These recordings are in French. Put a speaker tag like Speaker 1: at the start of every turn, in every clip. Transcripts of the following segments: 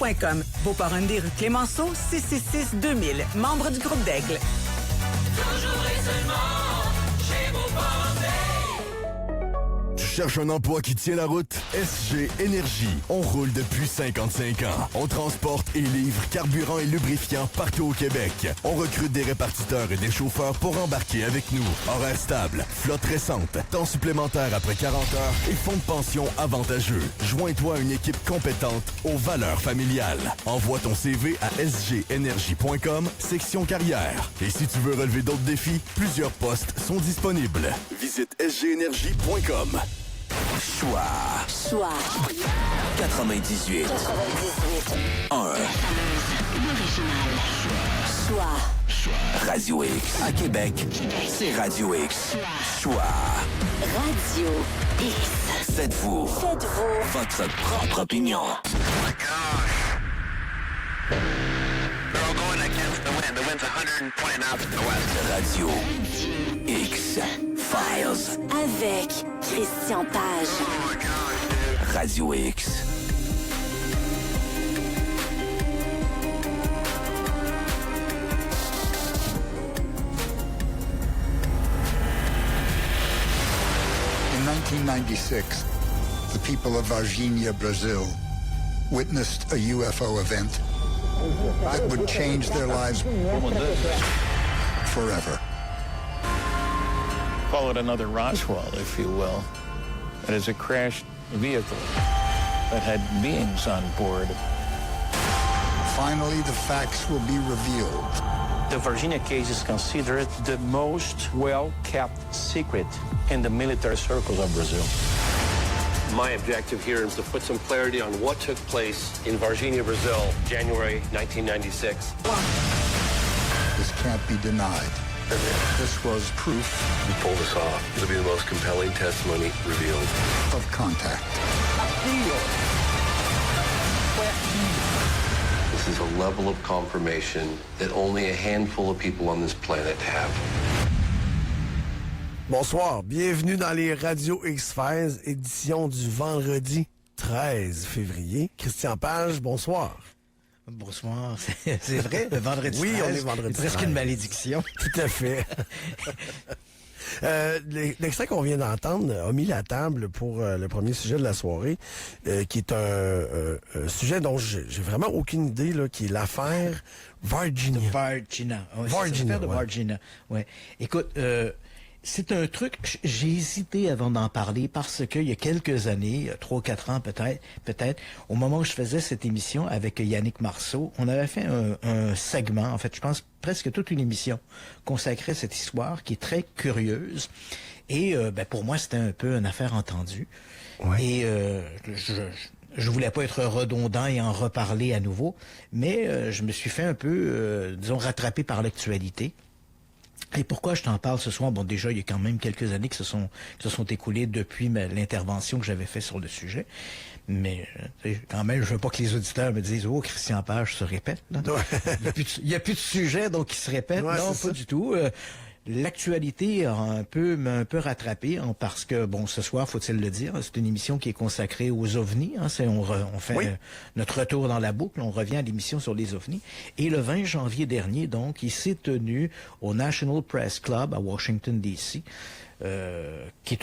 Speaker 1: Beauparandais.com. Beauparandais rue Clémenceau, 666-2000. Membre du groupe d'Aigle.
Speaker 2: Toujours et seulement chez Beauparandais.
Speaker 3: Tu cherches un emploi qui tient la route? SG Énergie. On roule depuis 55 ans. On transporte et livre carburant et lubrifiant partout au Québec. On recrute des répartiteurs et des chauffeurs pour embarquer avec nous. Horaire stable, flotte récente, temps supplémentaire après 40 heures et fonds de pension avantageux. Joins-toi à une équipe compétente aux valeurs familiales. Envoie ton CV à sgenergie.com, section carrière. Et si tu veux relever d'autres défis, plusieurs postes sont disponibles. Visite sgenergie.com.
Speaker 4: Choix 98 1
Speaker 5: L'original. Choix.
Speaker 4: Radio X. À Québec, c'est Radio X. Choix.
Speaker 5: Radio X.
Speaker 4: Faites-vous votre propre opinion.
Speaker 6: They're all going against the wind. The wind's 120 knots to the west.
Speaker 4: Radio X Files.
Speaker 5: Avec Christian Page.
Speaker 6: Oh my God.
Speaker 4: Radio X.
Speaker 7: In 1996, the people of Varginha, Brazil, witnessed a UFO event that would change their lives forever.
Speaker 8: Call it another Roswell, if you will. It is a crashed vehicle that had beings on board.
Speaker 7: Finally, the facts will be revealed.
Speaker 9: The Virginia case is considered the most well-kept secret in the military circles of Brazil.
Speaker 10: My objective here is to put some clarity on what took place in Varginha, Brazil, January 1996.
Speaker 7: This can't be denied. This was proof.
Speaker 10: We pulled this off. It'll be the most compelling testimony revealed.
Speaker 7: Of contact.
Speaker 10: This is a level of confirmation that only a handful of people on this planet have.
Speaker 11: Bonsoir, bienvenue dans les Radio X-Files, édition du vendredi 13 février. Christian Page, bonsoir.
Speaker 12: Bonsoir, c'est vrai, le vendredi 13.
Speaker 11: Oui, on est vendredi 13.
Speaker 12: C'est presque une malédiction.
Speaker 11: Tout à fait. L'extrait qu'on vient d'entendre a mis la table pour le premier sujet de la soirée, qui est un sujet dont j'ai vraiment aucune idée, là, qui est l'affaire Varginha.
Speaker 12: Varginha. Ouais,
Speaker 11: Varginha,
Speaker 12: l'affaire de Varginha. Ouais. Écoute, c'est un truc, j'ai hésité avant d'en parler parce qu'il y a quelques années, 3 ou 4 ans peut-être, au moment où je faisais cette émission avec Yannick Marceau, on avait fait un segment, en fait, je pense presque toute une émission consacrée à cette histoire qui est très curieuse. Et pour moi, c'était un peu une affaire entendue. Ouais. Et je voulais pas être redondant et en reparler à nouveau, mais je me suis fait un peu, disons, rattraper par l'actualité. Et pourquoi je t'en parle ce soir? Bon, déjà, il y a quand même quelques années qui se sont écoulées depuis l'intervention que j'avais faite sur le sujet. Mais, quand même, je veux pas que les auditeurs me disent « Oh, Christian Page se répète. » Il y a plus de sujet, donc il se répète. Ouais, non, pas du tout. L'actualité m'a un peu rattrapé, parce que, bon, ce soir, faut-il le dire, c'est une émission qui est consacrée aux ovnis. On fait notre retour dans la boucle, on revient à l'émission sur les ovnis. Et le 20 janvier dernier, donc, il s'est tenu au National Press Club à Washington, D.C., qui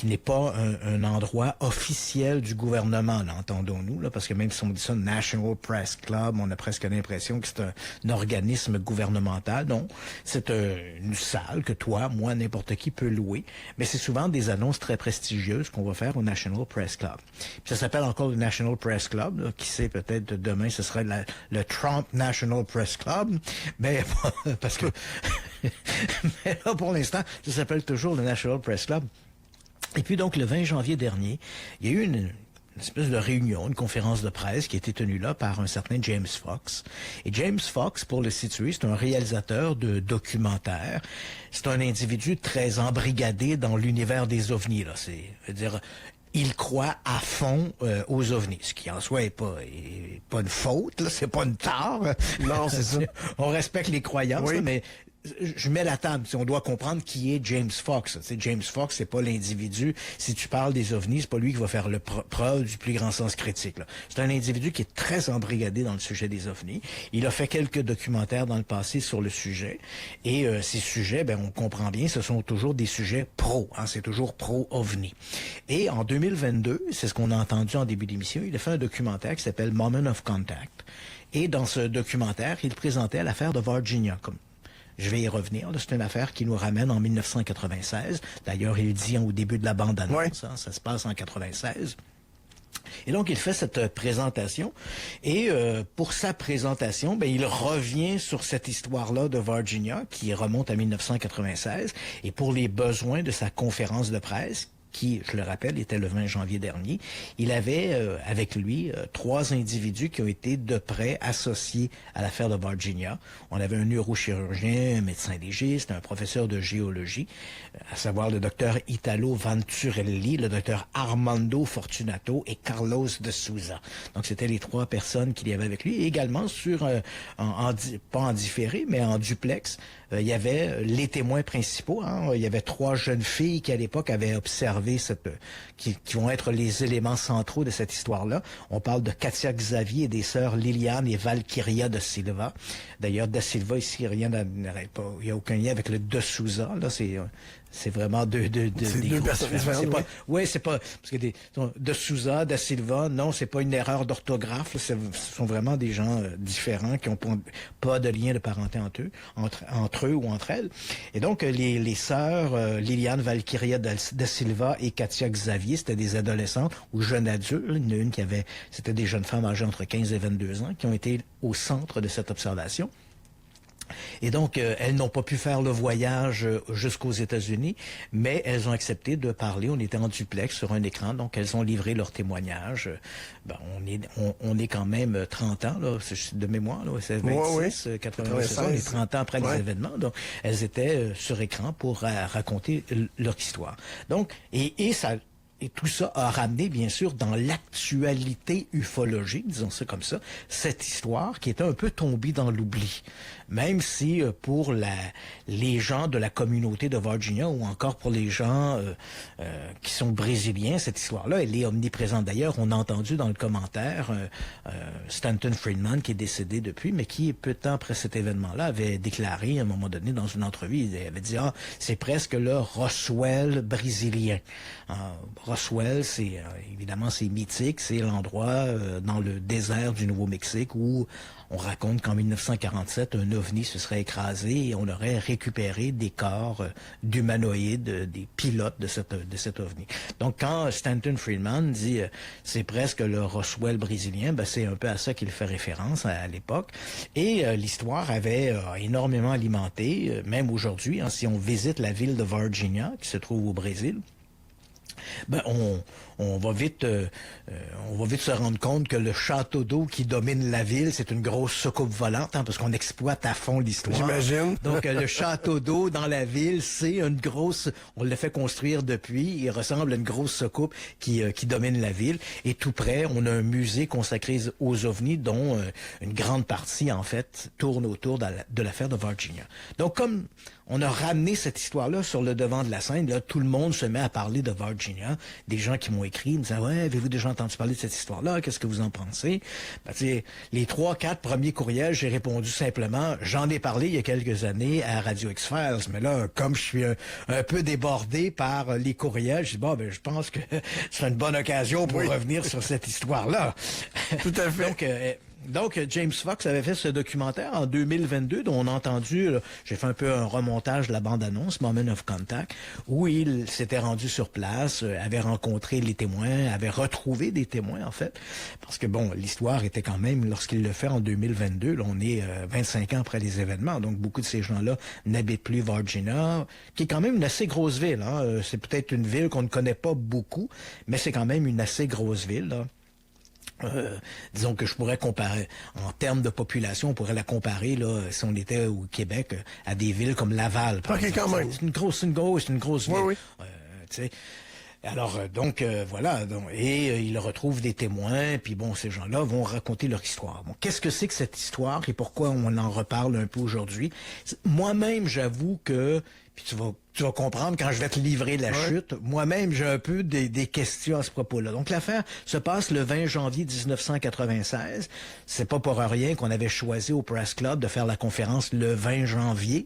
Speaker 12: n'est pas un endroit officiel du gouvernement, là, entendons-nous, là, parce que même si on dit ça, National Press Club, on a presque l'impression que c'est un organisme gouvernemental. Non, c'est une salle que toi, moi, n'importe qui peut louer, mais c'est souvent des annonces très prestigieuses qu'on va faire au National Press Club. Puis ça s'appelle encore le National Press Club, là, qui sait, peut-être demain, ce serait le Trump National Press Club, mais parce que mais là, pour l'instant, ça s'appelle toujours le National Press Club. Et puis donc, le 20 janvier dernier, il y a eu une espèce de réunion, une conférence de presse qui a été tenue là par un certain James Fox. Et James Fox, pour le situer, c'est un réalisateur de documentaires. C'est un individu très embrigadé dans l'univers des ovnis, là. Il croit à fond aux ovnis, ce qui en soi est pas une faute, là, c'est pas une tare.
Speaker 11: Non, c'est ça.
Speaker 12: On respecte les croyances, oui. Là, mais je mets la table. On doit comprendre qui est James Fox. T'sais, James Fox, c'est pas l'individu. Si tu parles des ovnis, c'est pas lui qui va faire le preuve du plus grand sens critique. Là. C'est un individu qui est très embrigadé dans le sujet des ovnis. Il a fait quelques documentaires dans le passé sur le sujet. Et ces sujets, ben on comprend bien, ce sont toujours des sujets pro. Hein, c'est toujours pro-ovni. Et en 2022, c'est ce qu'on a entendu en début d'émission, il a fait un documentaire qui s'appelle Moment of Contact. Et dans ce documentaire, il présentait l'affaire de Virginia comme je vais y revenir. C'est une affaire qui nous ramène en 1996. D'ailleurs, il dit au début de la bande-annonce, hein, ça se passe en 96. Et donc, il fait cette présentation. Et pour sa présentation, ben, il revient sur cette histoire-là de Virginia, qui remonte à 1996. Et pour les besoins de sa conférence de presse, qui, je le rappelle, était le 20 janvier dernier, il avait avec lui 3 individus qui ont été de près associés à l'affaire de Virginia. On avait un neurochirurgien, un médecin légiste, un professeur de géologie, à savoir le docteur Italo Venturelli, le docteur Armando Fortunato et Carlos de Souza. Donc, c'était les 3 personnes qu'il y avait avec lui. Et également, sur pas en différé, mais en duplex, il y avait les témoins principaux. Hein. Il y avait 3 jeunes filles qui, à l'époque, avaient observé qui vont être les éléments centraux de cette histoire-là. On parle de Katia Xavier et des sœurs Liliane et Valkyria de Silva. D'ailleurs, de Silva ici, il n'y a aucun lien avec le de Souza. Là, c'est vraiment deux personnes différentes. Oui, c'est pas parce que de Souza, de Silva, non, c'est pas une erreur d'orthographe. Ce sont vraiment des gens différents qui ont pas de lien de parenté entre eux ou entre elles. Et donc les sœurs Liliane, Valkyria de Silva et Katia Xavier, c'était des adolescentes ou jeunes adultes. Une qui c'était des jeunes femmes âgées entre 15 et 22 ans qui ont été au centre de cette observation. Et donc, elles n'ont pas pu faire le voyage jusqu'aux États-Unis, mais elles ont accepté de parler. On était en duplex sur un écran, donc elles ont livré leur témoignage. Ben, on est quand même 30 ans, là, de mémoire, là, c'est 26, 86, on est 30 ans après les événements. Donc, elles étaient sur écran pour raconter leur histoire. Donc, et tout ça a ramené, bien sûr, dans l'actualité ufologique, disons ça comme ça, cette histoire qui était un peu tombée dans l'oubli. Même si pour les gens de la communauté de Virginia ou encore pour les gens qui sont brésiliens, cette histoire-là, elle est omniprésente. D'ailleurs, on a entendu dans le commentaire Stanton Friedman, qui est décédé depuis, mais qui, peu de temps après cet événement-là, avait déclaré à un moment donné dans une entrevue, il avait dit « Ah, c'est presque le Roswell brésilien ». Roswell, évidemment, c'est mythique, c'est l'endroit dans le désert du Nouveau-Mexique où on raconte qu'en 1947, un ovni se serait écrasé et on aurait récupéré des corps d'humanoïdes, des pilotes de cet ovni. Donc, quand Stanton Friedman dit c'est presque le Roswell brésilien, ben, c'est un peu à ça qu'il fait référence à l'époque. Et l'histoire avait énormément alimenté, même aujourd'hui, hein, si on visite la ville de Virginia, qui se trouve au Brésil, ben on va vite se rendre compte que le château d'eau qui domine la ville, c'est une grosse soucoupe volante, hein, parce qu'on exploite à fond l'histoire.
Speaker 11: J'imagine.
Speaker 12: Donc le château d'eau dans la ville, c'est une grosse, on l'a fait construire depuis, il ressemble à une grosse soucoupe qui domine la ville. Et tout près, on a un musée consacré aux ovnis, dont une grande partie en fait tourne autour de l'affaire de Virginia. Donc comme on a ramené cette histoire-là sur le devant de la scène, là, tout le monde se met à parler de Virginia. Des gens qui m'ont écrit, me disant « Ouais, avez-vous déjà entendu parler de cette histoire-là? Qu'est-ce que vous en pensez? » Ben, les 3-4 premiers courriels, j'ai répondu simplement « J'en ai parlé il y a quelques années à Radio X-Files, mais là, comme je suis un peu débordé par les courriels, je dis « Bon, ben, je pense que c'est une bonne occasion pour revenir sur cette histoire-là. »
Speaker 11: Tout à fait.
Speaker 12: Donc, James Fox avait fait ce documentaire en 2022, dont on a entendu, j'ai fait un peu un remontage de la bande-annonce, Moment of Contact, où il s'était rendu sur place, avait rencontré les témoins, avait retrouvé des témoins, en fait. Parce que, bon, l'histoire était quand même, lorsqu'il le fait en 2022, là, on est 25 ans après les événements, donc beaucoup de ces gens-là n'habitent plus Virginia, qui est quand même une assez grosse ville. Hein. C'est peut-être une ville qu'on ne connaît pas beaucoup, mais c'est quand même une assez grosse ville, là. Disons que je pourrais comparer, en termes de population, on pourrait la comparer, là, si on était au Québec, à des villes comme Laval, par exemple.
Speaker 11: Quand même.
Speaker 12: C'est une grosse ville.
Speaker 11: Oui.
Speaker 12: Tu sais. Alors, voilà. Ils retrouvent des témoins, puis bon, ces gens-là vont raconter leur histoire. Bon, qu'est-ce que c'est que cette histoire et pourquoi on en reparle un peu aujourd'hui? Moi-même, j'avoue que, puis tu vas comprendre quand je vais te livrer la chute, moi-même, j'ai un peu des questions à ce propos-là. Donc, l'affaire se passe le 20 janvier 1996. C'est pas pour rien qu'on avait choisi au Press Club de faire la conférence le 20 janvier,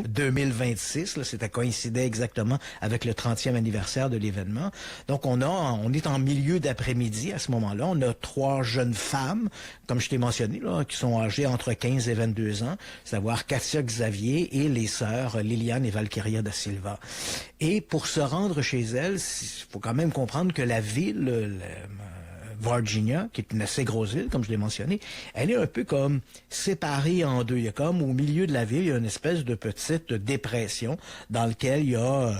Speaker 12: 2026. Là, c'était coïncidé exactement avec le 30e anniversaire de l'événement. Donc, on est en milieu d'après-midi à ce moment-là. On a 3 jeunes femmes, comme je t'ai mentionné, là, qui sont âgées entre 15 et 22 ans, savoir Katia Xavier et les sœurs Liliane et Valkyria da Silva. Et pour se rendre chez elles, il faut quand même comprendre que la ville, Virginia, qui est une assez grosse ville, comme je l'ai mentionné, elle est un peu comme séparée en deux. Il y a comme au milieu de la ville, il y a une espèce de petite dépression dans laquelle il y a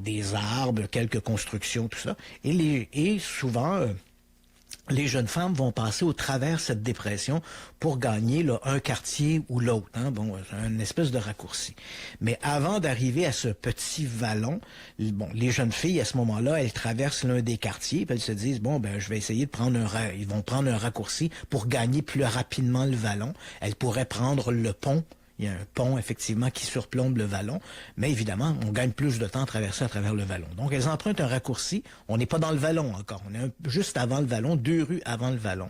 Speaker 12: des arbres, quelques constructions, tout ça. Et souvent... les jeunes femmes vont passer au travers de cette dépression pour gagner un quartier ou l'autre. Une espèce de raccourci. Mais avant d'arriver à ce petit vallon, les jeunes filles, à ce moment-là, elles traversent l'un des quartiers, puis elles se disent, je vais essayer de prendre ils vont prendre un raccourci pour gagner plus rapidement le vallon. Elles pourraient prendre le pont. Il y a un pont, effectivement, qui surplombe le vallon. Mais évidemment, on gagne plus de temps à traverser à travers le vallon. Donc, elles empruntent un raccourci. On n'est pas dans le vallon encore. On est juste avant le vallon, 2 rues avant le vallon.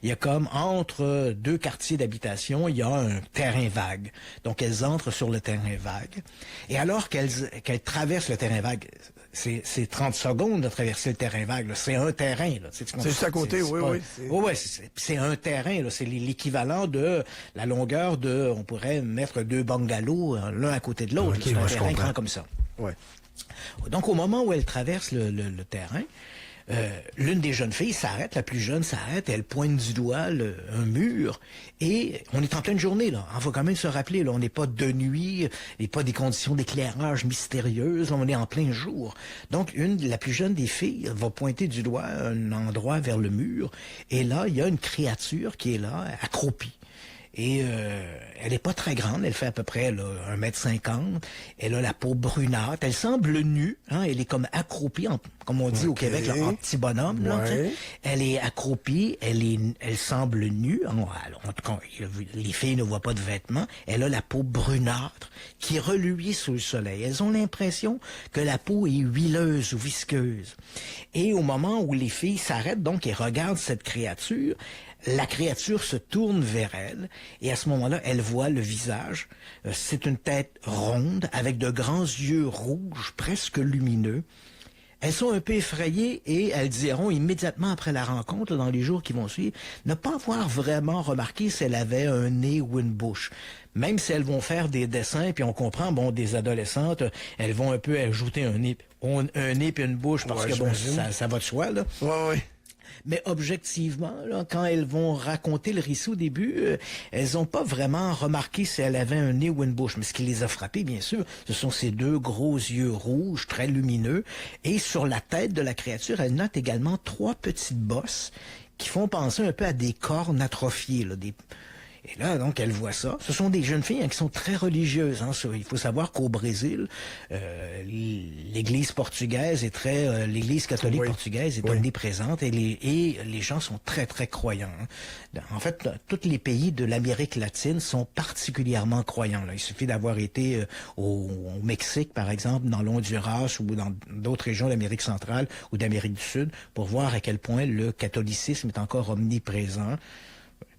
Speaker 12: Il y a comme entre 2 quartiers d'habitation, il y a un terrain vague. Donc, elles entrent sur le terrain vague. Et alors qu'elles traversent le terrain vague, c'est 30 secondes de traverser le terrain vague. Là. C'est un terrain. Là. C'est
Speaker 11: juste à côté, oui.
Speaker 12: C'est un terrain. Là. C'est l'équivalent de la longueur de... On pourrait mettre 2 bungalows l'un à côté de l'autre. C'est un terrain grand comme ça.
Speaker 11: Ouais.
Speaker 12: Donc, au moment où elle traverse le terrain, l'une des jeunes filles s'arrête, la plus jeune s'arrête, elle pointe du doigt un mur, et on est en pleine journée, là. Il faut quand même se rappeler, là, on n'est pas de nuit, et pas des conditions d'éclairage mystérieuses, on est en plein jour. Donc, la plus jeune des filles va pointer du doigt un endroit vers le mur, et là, il y a une créature qui est là, accroupie. Et elle est pas très grande, elle fait à peu près 1m50, elle a la peau brunâtre, elle semble nue, elle est comme accroupie, comme on dit au Québec, en petit bonhomme. Là, elle est accroupie, elle semble nue, en tout cas, les filles ne voient pas de vêtements, elle a la peau brunâtre qui reluit sous le soleil. Elles ont l'impression que la peau est huileuse ou visqueuse. Et au moment où les filles s'arrêtent donc et regardent cette créature, la créature se tourne vers elle et à ce moment-là, elle voit le visage. C'est une tête ronde avec de grands yeux rouges, presque lumineux. Elles sont un peu effrayées et elles diront immédiatement après la rencontre, dans les jours qui vont suivre, ne pas avoir vraiment remarqué si elle avait un nez ou une bouche. Même si elles vont faire des dessins, puis on comprend, des adolescentes, elles vont un peu ajouter un nez puis une bouche parce que ça va de soi, là.
Speaker 11: Ouais.
Speaker 12: Mais objectivement, là, quand elles vont raconter le récit au début, elles n'ont pas vraiment remarqué si elle avait un nez ou une bouche. Mais ce qui les a frappées, bien sûr, ce sont ces 2 gros yeux rouges, très lumineux. Et sur la tête de la créature, elle note également 3 petites bosses qui font penser un peu à des cornes atrophiées, là, Et là, donc, elle voit ça. Ce sont des jeunes filles qui sont très religieuses. Il faut savoir qu'au Brésil, l'Église portugaise est l'Église catholique portugaise est omniprésente et les gens sont très, très croyants. En fait, tous les pays de l'Amérique latine sont particulièrement croyants. Là. Il suffit d'avoir été au Mexique, par exemple, dans l'Honduras ou dans d'autres régions d'Amérique centrale ou d'Amérique du Sud pour voir à quel point le catholicisme est encore omniprésent.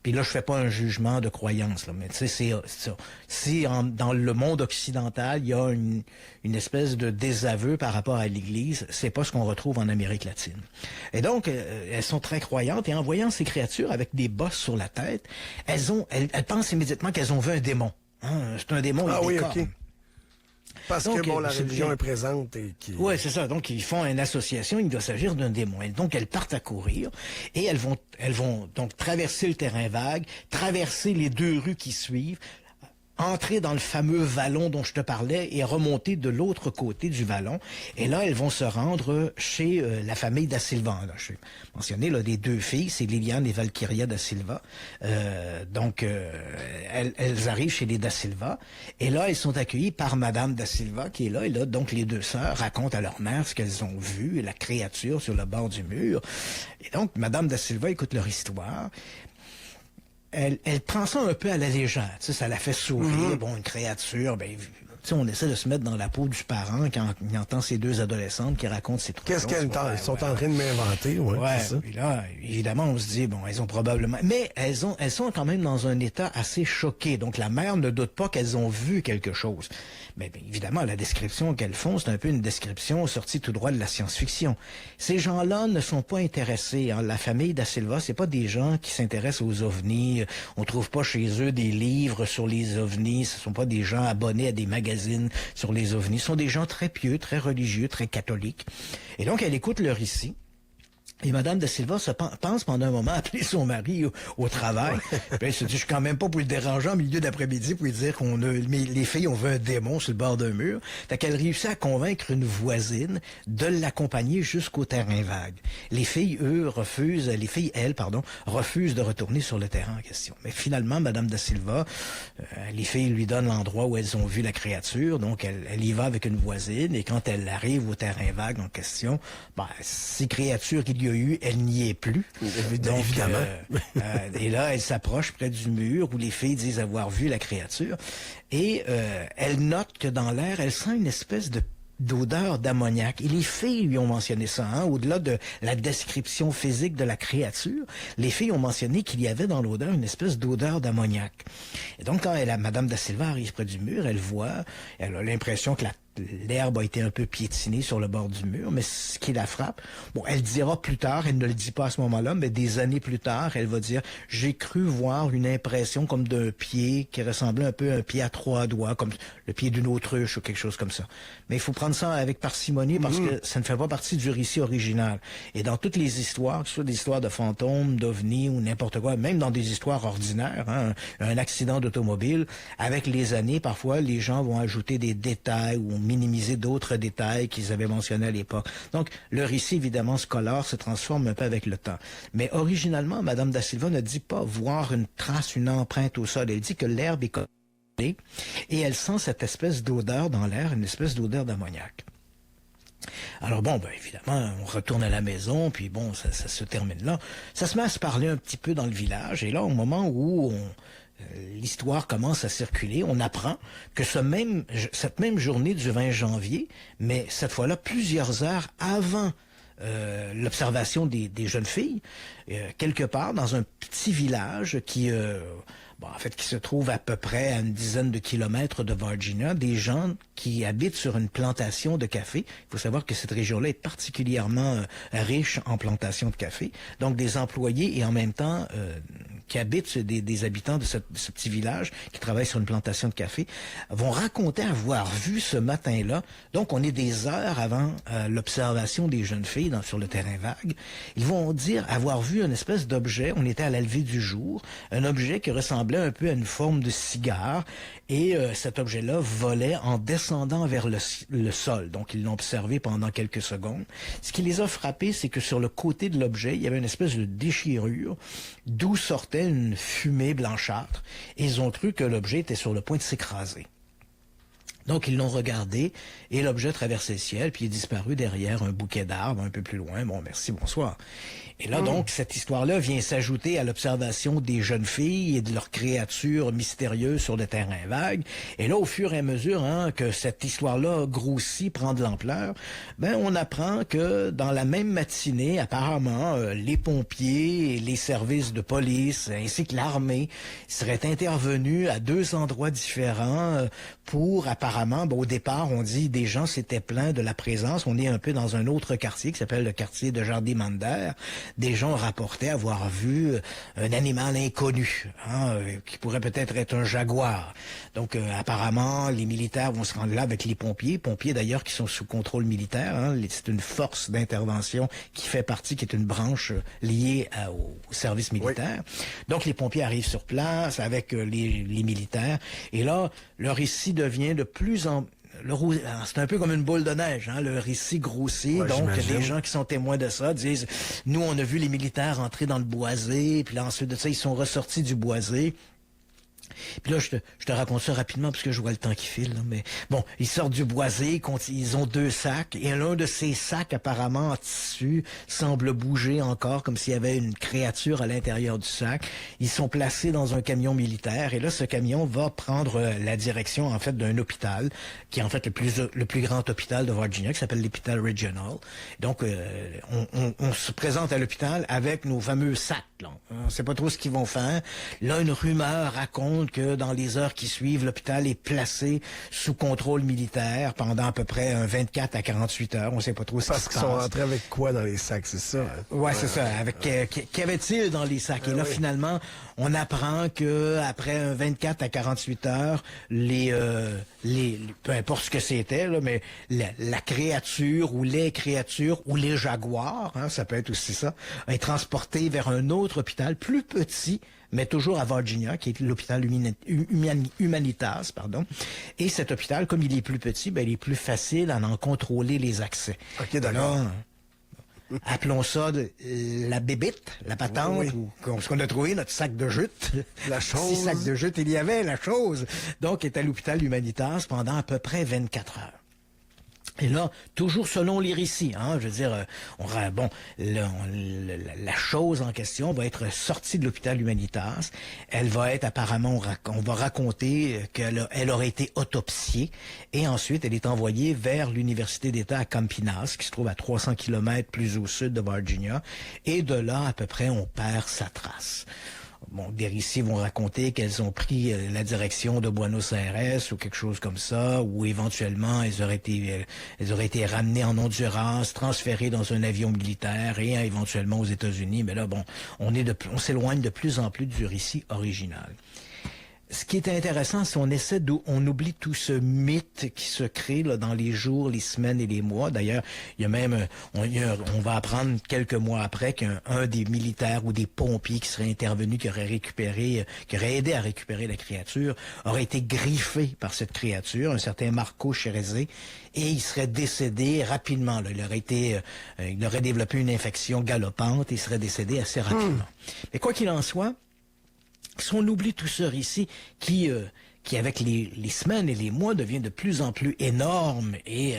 Speaker 12: Puis là, je fais pas un jugement de croyance, là, mais tu sais, si dans le monde occidental, il y a une espèce de désaveu par rapport à l'Église, c'est pas ce qu'on retrouve en Amérique latine. Et donc, elles sont très croyantes, et en voyant ces créatures avec des bosses sur la tête, elles pensent immédiatement qu'elles ont vu un démon. C'est un démon avec des cornes.
Speaker 11: Parce que, la religion est présente et qui...
Speaker 12: Oui, c'est ça. Donc, ils font une association, il doit s'agir d'un démon. Et donc, elles partent à courir et elles vont donc traverser le terrain vague, traverser les 2 rues qui suivent, entrer dans le fameux vallon dont je te parlais et remonter de l'autre côté du vallon. Et là, elles vont se rendre chez la famille da Silva. Là, je mentionné là, les 2 filles, c'est Liliane et Valkyria da Silva. Donc, elles arrivent chez les da Silva. Et là, elles sont accueillies par Madame da Silva qui est là. Et là, donc, les 2 sœurs racontent à leur mère ce qu'elles ont vu, la créature sur le bord du mur. Et donc, Madame da Silva écoute leur histoire. Elle prend ça un peu à la légère. Tu sais, ça la fait sourire. Bon, une créature, ben, tu sais, on essaie de se mettre dans la peau du parent quand il entend ces 2 adolescentes qui racontent ces trucs.
Speaker 11: Qu'est-ce qu'elles sont en train de m'inventer,
Speaker 12: ouais,
Speaker 11: c'est ça.
Speaker 12: Puis là, évidemment, on se dit, bon, elles ont probablement... Mais elles sont quand même dans un état assez choqué. Donc, la mère ne doute pas qu'elles ont vu quelque chose. Mais bien, évidemment, la description qu'elles font, c'est un peu une description sortie tout droit de la science-fiction. Ces gens-là ne sont pas intéressés. Hein. La famille da Silva, c'est pas des gens qui s'intéressent aux ovnis. On trouve pas chez eux des livres sur les ovnis. Ce sont pas des gens abonnés à des magazines sur les ovnis. Ce sont des gens très pieux, très religieux, très catholiques. Et donc, elle écoute leur récit. Et Madame da Silva se pense pendant un moment appeler son mari au travail. Puis elle se dit, je suis quand même pas pour le déranger en milieu d'après-midi pour lui dire mais les filles ont vu un démon sur le bord d'un mur. Fait qu'elle réussit à convaincre une voisine de l'accompagner jusqu'au terrain vague. Les filles, refusent de retourner sur le terrain en question. Mais finalement, Madame da Silva, les filles lui donnent l'endroit où elles ont vu la créature. Donc, elle y va avec une voisine. Et quand elle arrive au terrain vague en question, ces créatures qu'il y a eu, elle n'y est plus. Donc, évidemment. Et là, elle s'approche près du mur où les filles disent avoir vu la créature. Et elle note que dans l'air, elle sent une espèce d'odeur d'ammoniac. Et les filles lui ont mentionné ça, hein, au-delà de la description physique de la créature, les filles ont mentionné qu'il y avait dans l'odeur une espèce d'odeur d'ammoniac. Et donc, quand Madame da Silva arrive près du mur, elle a l'impression que l'herbe a été un peu piétinée sur le bord du mur, mais ce qui la frappe, bon, elle dira plus tard, elle ne le dit pas à ce moment-là, mais des années plus tard, elle va dire, j'ai cru voir une impression comme d'un pied qui ressemblait un peu à un pied à 3 doigts, comme le pied d'une autruche ou quelque chose comme ça. Mais il faut prendre ça avec parcimonie parce que ça ne fait pas partie du récit original. Et dans toutes les histoires, que ce soit des histoires de fantômes, d'ovnis ou n'importe quoi, même dans des histoires ordinaires, hein, un accident d'automobile, avec les années, parfois, les gens vont ajouter des détails ou minimiser d'autres détails qu'ils avaient mentionnés à l'époque. Donc, le récit, évidemment, scolaire se transforme un peu avec le temps. Mais originalement, Madame da Silva ne dit pas voir une trace, une empreinte au sol. Elle dit que l'herbe est collée et elle sent cette espèce d'odeur dans l'air, une espèce d'odeur d'ammoniac. Alors bon, évidemment, on retourne à la maison, puis bon, ça se termine là. Ça se met à se parler un petit peu dans le village, et là, au moment où l'histoire commence à circuler, on apprend que cette même journée du 20 janvier, mais cette fois-là plusieurs heures avant l'observation des jeunes filles, quelque part dans un petit village qui se trouve à peu près à une dizaine de kilomètres de Virginia, des gens qui habitent sur une plantation de café. Il faut savoir que cette région-là est particulièrement riche en plantations de café. Donc des employés et en même temps qui habitent, des habitants de ce petit village qui travaillent sur une plantation de café, vont raconter avoir vu ce matin-là, donc on est des heures avant l'observation des jeunes filles sur le terrain vague, ils vont dire avoir vu une espèce d'objet, on était à la levée du jour, un objet qui ressemblait un peu à une forme de cigare, et cet objet-là volait en descendant vers le sol. Donc, ils l'ont observé pendant quelques secondes. Ce qui les a frappés, c'est que sur le côté de l'objet, il y avait une espèce de déchirure d'où sortait une fumée blanchâtre. Et ils ont cru que l'objet était sur le point de s'écraser. Donc, ils l'ont regardé et l'objet traversait le ciel, puis il est disparu derrière un bouquet d'arbres un peu plus loin. Bon, merci, bonsoir. Et là, donc, cette histoire-là vient s'ajouter à l'observation des jeunes filles et de leurs créatures mystérieuses sur le terrain vague. Et là, au fur et à mesure que cette histoire-là grossit, prend de l'ampleur, on apprend que dans la même matinée, apparemment, les pompiers et les services de police, ainsi que l'armée, seraient intervenus à 2 endroits différents pour apparemment apparemment, au départ, on dit des gens s'étaient plaints de la présence. On est un peu dans un autre quartier qui s'appelle le quartier de Jardim-Mander. Des gens rapportaient avoir vu un animal inconnu, qui pourrait peut-être être un jaguar. Donc, apparemment, les militaires vont se rendre là avec les pompiers d'ailleurs qui sont sous contrôle militaire. C'est une force d'intervention qui est une branche liée au service militaire. Oui. Donc, les pompiers arrivent sur place avec les militaires. Et là, le récit devient de plus en... C'est un peu comme une boule de neige, le récit grossit. Ouais, donc, les gens qui sont témoins de ça disent, nous, on a vu les militaires entrer dans le boisé, puis là, ensuite de ça, ils sont ressortis du boisé. Puis là, je te raconte ça rapidement parce que je vois le temps qui file. Là, mais bon, ils sortent du boisé, ils ont 2 sacs, et l'un de ces sacs, apparemment en tissu, semble bouger encore comme s'il y avait une créature à l'intérieur du sac. Ils sont placés dans un camion militaire, et là, ce camion va prendre la direction, en fait, d'un hôpital, qui est en fait le plus grand hôpital de Virginia, qui s'appelle l'hôpital Regional. Donc, on se présente à l'hôpital avec nos fameux sacs. Là. On ne sait pas trop ce qu'ils vont faire. Là, une rumeur raconte que dans les heures qui suivent, l'hôpital est placé sous contrôle militaire pendant à peu près 24 à 48 heures. On ne sait pas trop ce qui se passe.
Speaker 11: Parce qu'ils sont rentrés avec quoi dans les sacs, c'est ça?
Speaker 12: Ouais, c'est ça. Avec qu'avait-il dans les sacs? Et là, finalement, on apprend que après 24 à 48 heures, peu importe ce que c'était, là, mais la créature ou les créatures ou les jaguars, ça peut être aussi ça, est transporté vers un autre hôpital plus petit, mais toujours à Virginia, qui est l'hôpital Humanitas, pardon. Et cet hôpital, comme il est plus petit, il est plus facile à en contrôler les accès.
Speaker 11: OK, d'accord.
Speaker 12: Appelons ça la bébite, la patente, ou ce qu'on a trouvé, notre sac de jute.
Speaker 11: La chose.
Speaker 12: 6 sacs de jute, il y avait la chose. Donc, est à l'hôpital Humanitas pendant à peu près 24 heures. Et là, toujours selon les récits, je veux dire, la chose en question va être sortie de l'hôpital Humanitas. Elle va être apparemment, on va raconter qu'elle aurait été autopsiée et ensuite elle est envoyée vers l'université d'État à Campinas, qui se trouve à 300 km plus au sud de Virginia. Et de là, à peu près, on perd sa trace. Bon, des récits vont raconter qu'elles ont pris la direction de Buenos Aires ou quelque chose comme ça, ou éventuellement elles auraient été ramenées en Honduras, transférées dans un avion militaire et éventuellement aux États-Unis. Mais là, on s'éloigne de plus en plus du récit original. Ce qui est intéressant, c'est on oublie tout ce mythe qui se crée là, dans les jours, les semaines et les mois. D'ailleurs, il y a même, on va apprendre quelques mois après qu'un des militaires ou des pompiers qui seraient intervenus, qui auraient aidé à récupérer la créature, aurait été griffé par cette créature, un certain Marco Cherezé, et il serait décédé rapidement. Là. Il aurait développé une infection galopante et il serait décédé assez rapidement. Mais quoi qu'il en soit, si on oublie tout ce récit qui avec les semaines et les mois devient de plus en plus énorme et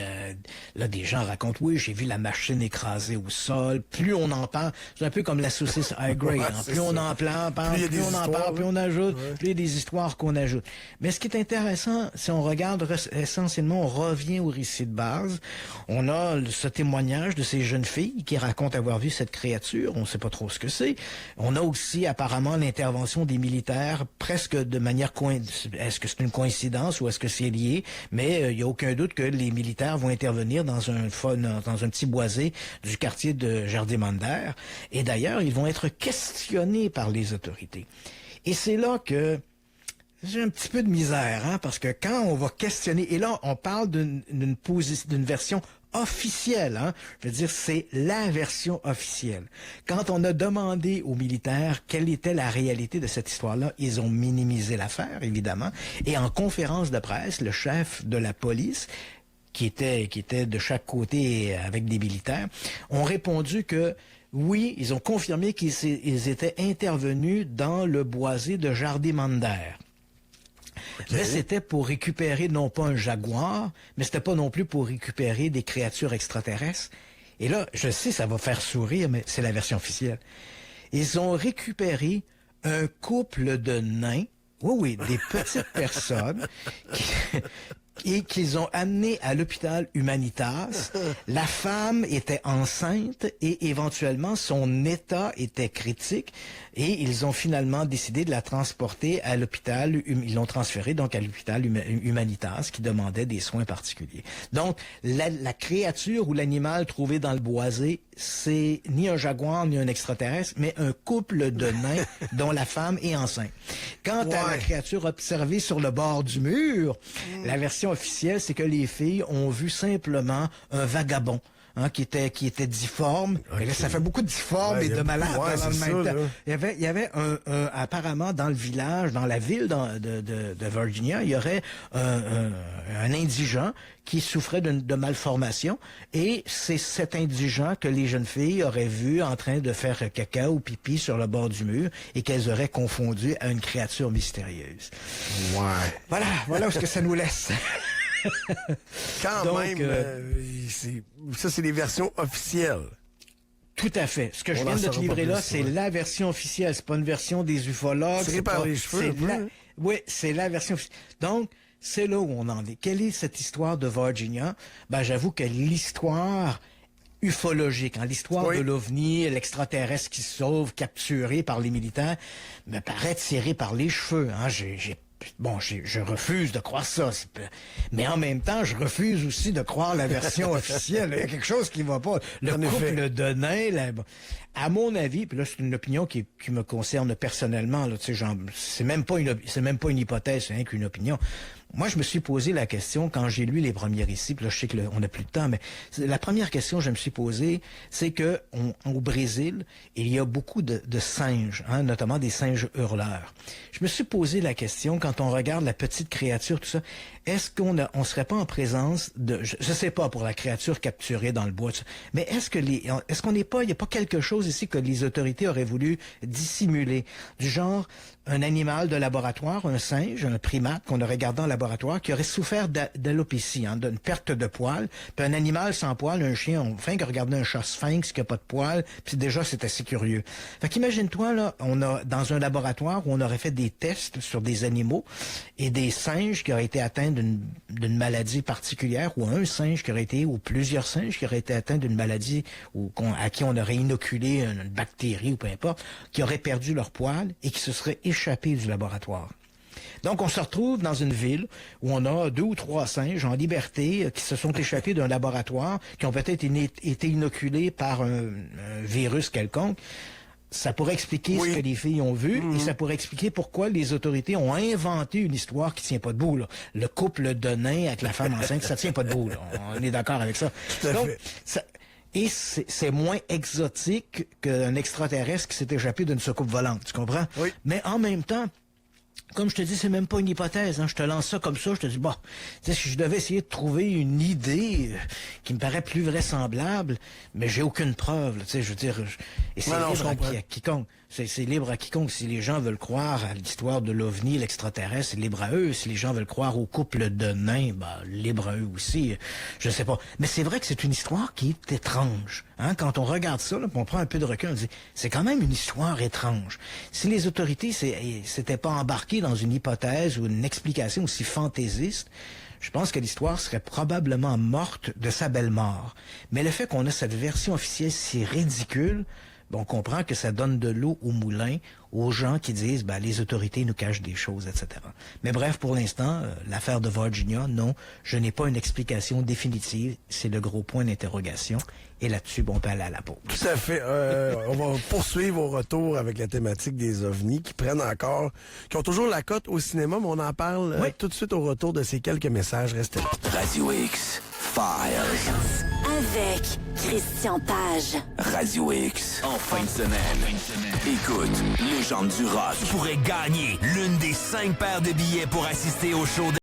Speaker 12: là des gens racontent j'ai vu la machine écrasée au sol, plus on en parle, c'est un peu comme la saucisse high grade, plus on en parle, plus on en parle, plus on ajoute, plus il y a des histoires qu'on ajoute. Mais ce qui est intéressant, si on regarde essentiellement, on revient au récit de base, on a ce témoignage de ces jeunes filles qui racontent avoir vu cette créature, on ne sait pas trop ce que c'est, on a aussi apparemment l'intervention des militaires presque de manière est-ce que c'est une coïncidence ou est-ce que c'est lié? Mais il n'y a aucun doute que les militaires vont intervenir dans un petit boisé du quartier de Jardim-Mander. Et d'ailleurs, ils vont être questionnés par les autorités. Et c'est là que j'ai un petit peu de misère, parce que quand on va questionner, et là, on parle d'une version officielle, je veux dire, c'est la version officielle. Quand on a demandé aux militaires quelle était la réalité de cette histoire-là, ils ont minimisé l'affaire, évidemment, et en conférence de presse, le chef de la police, qui était de chaque côté avec des militaires, ont répondu que oui, ils ont confirmé qu'ils étaient intervenus dans le boisé de Jardim-Mander. Okay. Mais c'était pour récupérer non pas un jaguar, mais c'était pas non plus pour récupérer des créatures extraterrestres. Et là, je sais, ça va faire sourire, mais c'est la version officielle. Ils ont récupéré un couple de nains, des petites personnes, et qu'ils ont amené à l'hôpital Humanitas. La femme était enceinte et éventuellement son état était critique et ils ont finalement décidé de la transporter à l'hôpital. Ils l'ont transférée donc à l'hôpital Humanitas qui demandait des soins particuliers. Donc la créature ou l'animal trouvé dans le boisé, c'est ni un jaguar ni un extraterrestre, mais un couple de nains dont la femme est enceinte. Quant à la créature observée sur le bord du mur, la version officielle, c'est que les filles ont vu simplement un vagabond. Qui était difforme. Okay. Et là, ça fait beaucoup de difformes et de malades dans le même temps. Il y avait apparemment dans le village, dans la ville de Virginia, il y aurait un indigent qui souffrait de malformation et c'est cet indigent que les jeunes filles auraient vu en train de faire caca ou pipi sur le bord du mur et qu'elles auraient confondu à une créature mystérieuse. Ouais. Voilà où est-ce que ça nous laisse.
Speaker 11: Quand même, ça c'est les versions officielles.
Speaker 12: Tout à fait. Ce que je viens de te livrer là, c'est la version officielle. C'est pas une version des ufologues.
Speaker 11: C'est par les cheveux.
Speaker 12: Oui, c'est la version officielle. Donc, c'est là où on en est. Quelle est cette histoire de Virginia? Ben, j'avoue que l'histoire ufologique, l'histoire de l'OVNI, l'extraterrestre qui se sauve, capturé par les militaires, me paraît tiré par les cheveux. Je refuse de croire ça. Mais en même temps, je refuse aussi de croire la version officielle. Il y a quelque chose qui va pas. Le couple de nains, à mon avis, puis là, c'est une opinion qui me concerne personnellement, là, c'est même pas une hypothèse, c'est rien qu'une opinion. Moi, je me suis posé la question quand j'ai lu les premiers récits, puis là, je sais qu'on n'a plus de temps, mais la première question que je me suis posée, c'est que au Brésil, il y a beaucoup de singes, notamment des singes hurleurs. Je me suis posé la question, quand on regarde la petite créature, tout ça, est-ce qu'on serait pas en présence de, je sais pas pour la créature capturée dans le bois, mais est-ce qu'on n'est pas, il n'y a pas quelque chose ici que les autorités auraient voulu dissimuler, du genre un animal de laboratoire, un singe, un primate qu'on aurait gardé en laboratoire, qui aurait souffert d'alopécie, d'une perte de poils, puis un animal sans poils, un chien, enfin, qui a regardé un chat sphinx qui a pas de poils, puis déjà, c'est assez curieux. Fait qu'imagine-toi, là, on a, dans un laboratoire où on aurait fait des tests sur des animaux et des singes qui auraient été atteints d'une maladie particulière, ou un singe qui aurait été, ou plusieurs singes qui auraient été atteints d'une maladie, à qui on aurait inoculé une bactérie, ou peu importe, qui auraient perdu leurs poils et qui se seraient échappés du laboratoire. Donc, on se retrouve dans une ville où on a 2 ou 3 singes en liberté qui se sont échappés d'un laboratoire, qui ont peut-être été inoculés par un virus quelconque. Ça pourrait expliquer ce que les filles ont vu et ça pourrait expliquer pourquoi les autorités ont inventé une histoire qui tient pas debout. Là. Le couple de nains avec la femme enceinte, ça tient pas debout. Là. On est d'accord avec ça. Donc, et c'est moins exotique qu'un extraterrestre qui s'est échappé d'une soucoupe volante, tu comprends? Oui. Mais en même temps, comme je te dis, c'est même pas une hypothèse. Je te lance ça comme ça, je te dis, si je devais essayer de trouver une idée qui me paraît plus vraisemblable, mais j'ai aucune preuve. Je veux dire, et c'est libre à quiconque. C'est libre à quiconque. Si les gens veulent croire à l'histoire de l'OVNI, l'extraterrestre, c'est libre à eux. Si les gens veulent croire au couple de nains, libre à eux aussi. Je sais pas. Mais c'est vrai que c'est une histoire qui est étrange. Quand on regarde ça, là, on prend un peu de recul, on dit, c'est quand même une histoire étrange. Si les autorités s'étaient pas embarquées dans une hypothèse ou une explication aussi fantaisiste, je pense que l'histoire serait probablement morte de sa belle mort. Mais le fait qu'on a cette version officielle si ridicule, on comprend que ça donne de l'eau au moulin aux gens qui disent les autorités nous cachent des choses, etc. Mais bref, pour l'instant, l'affaire de Virginia, non, je n'ai pas une explication définitive. C'est le gros point d'interrogation. Et là-dessus, on peut aller à la pause.
Speaker 11: Tout à fait. On va poursuivre au retour avec la thématique des ovnis qui ont toujours la cote au cinéma, mais on en parle tout de suite au retour de ces quelques messages. Restez là.
Speaker 4: Radio X Files.
Speaker 5: Avec Christian Page.
Speaker 4: Radio X. En fin de semaine. Écoute, Légende du rock.
Speaker 13: Tu pourrais gagner l'une des 5 paires de billets pour assister au show de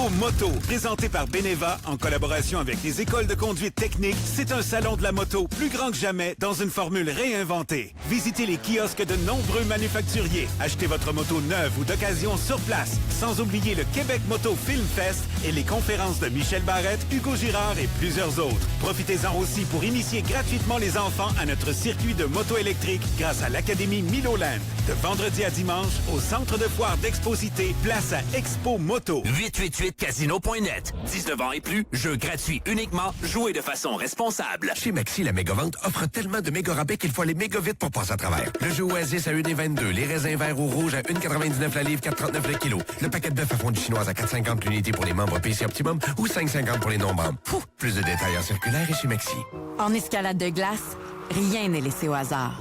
Speaker 14: Expo Moto, présenté par Beneva en collaboration avec les écoles de conduite technique. C'est un salon de la moto plus grand que jamais dans une formule réinventée. Visitez les kiosques de nombreux manufacturiers. Achetez votre moto neuve ou d'occasion sur place. Sans oublier le Québec Moto Film Fest et les conférences de Michel Barrette, Hugo Girard et plusieurs autres. Profitez-en aussi pour initier gratuitement les enfants à notre circuit de moto électrique grâce à l'Académie Miloland. De vendredi à dimanche, au centre de foire d'Exposité, place à Expo Moto.
Speaker 13: 888casino.net. 19 ans et plus, jeux gratuits uniquement, jouez de façon responsable.
Speaker 15: Chez Maxi, la méga-vente offre tellement de méga rabais qu'il faut aller méga vite pour passer à travers. Le jeu Oasis à 1,22, les raisins verts ou rouges à 1,99 la livre, 4,39 le kilo. Le paquet de bœuf à fondue chinoise à 4,50 l'unité pour les membres PC Optimum ou 5,50 pour les non-membres. Plus de détails en circulaire et chez Maxi.
Speaker 16: En escalade de glace, rien n'est laissé au hasard.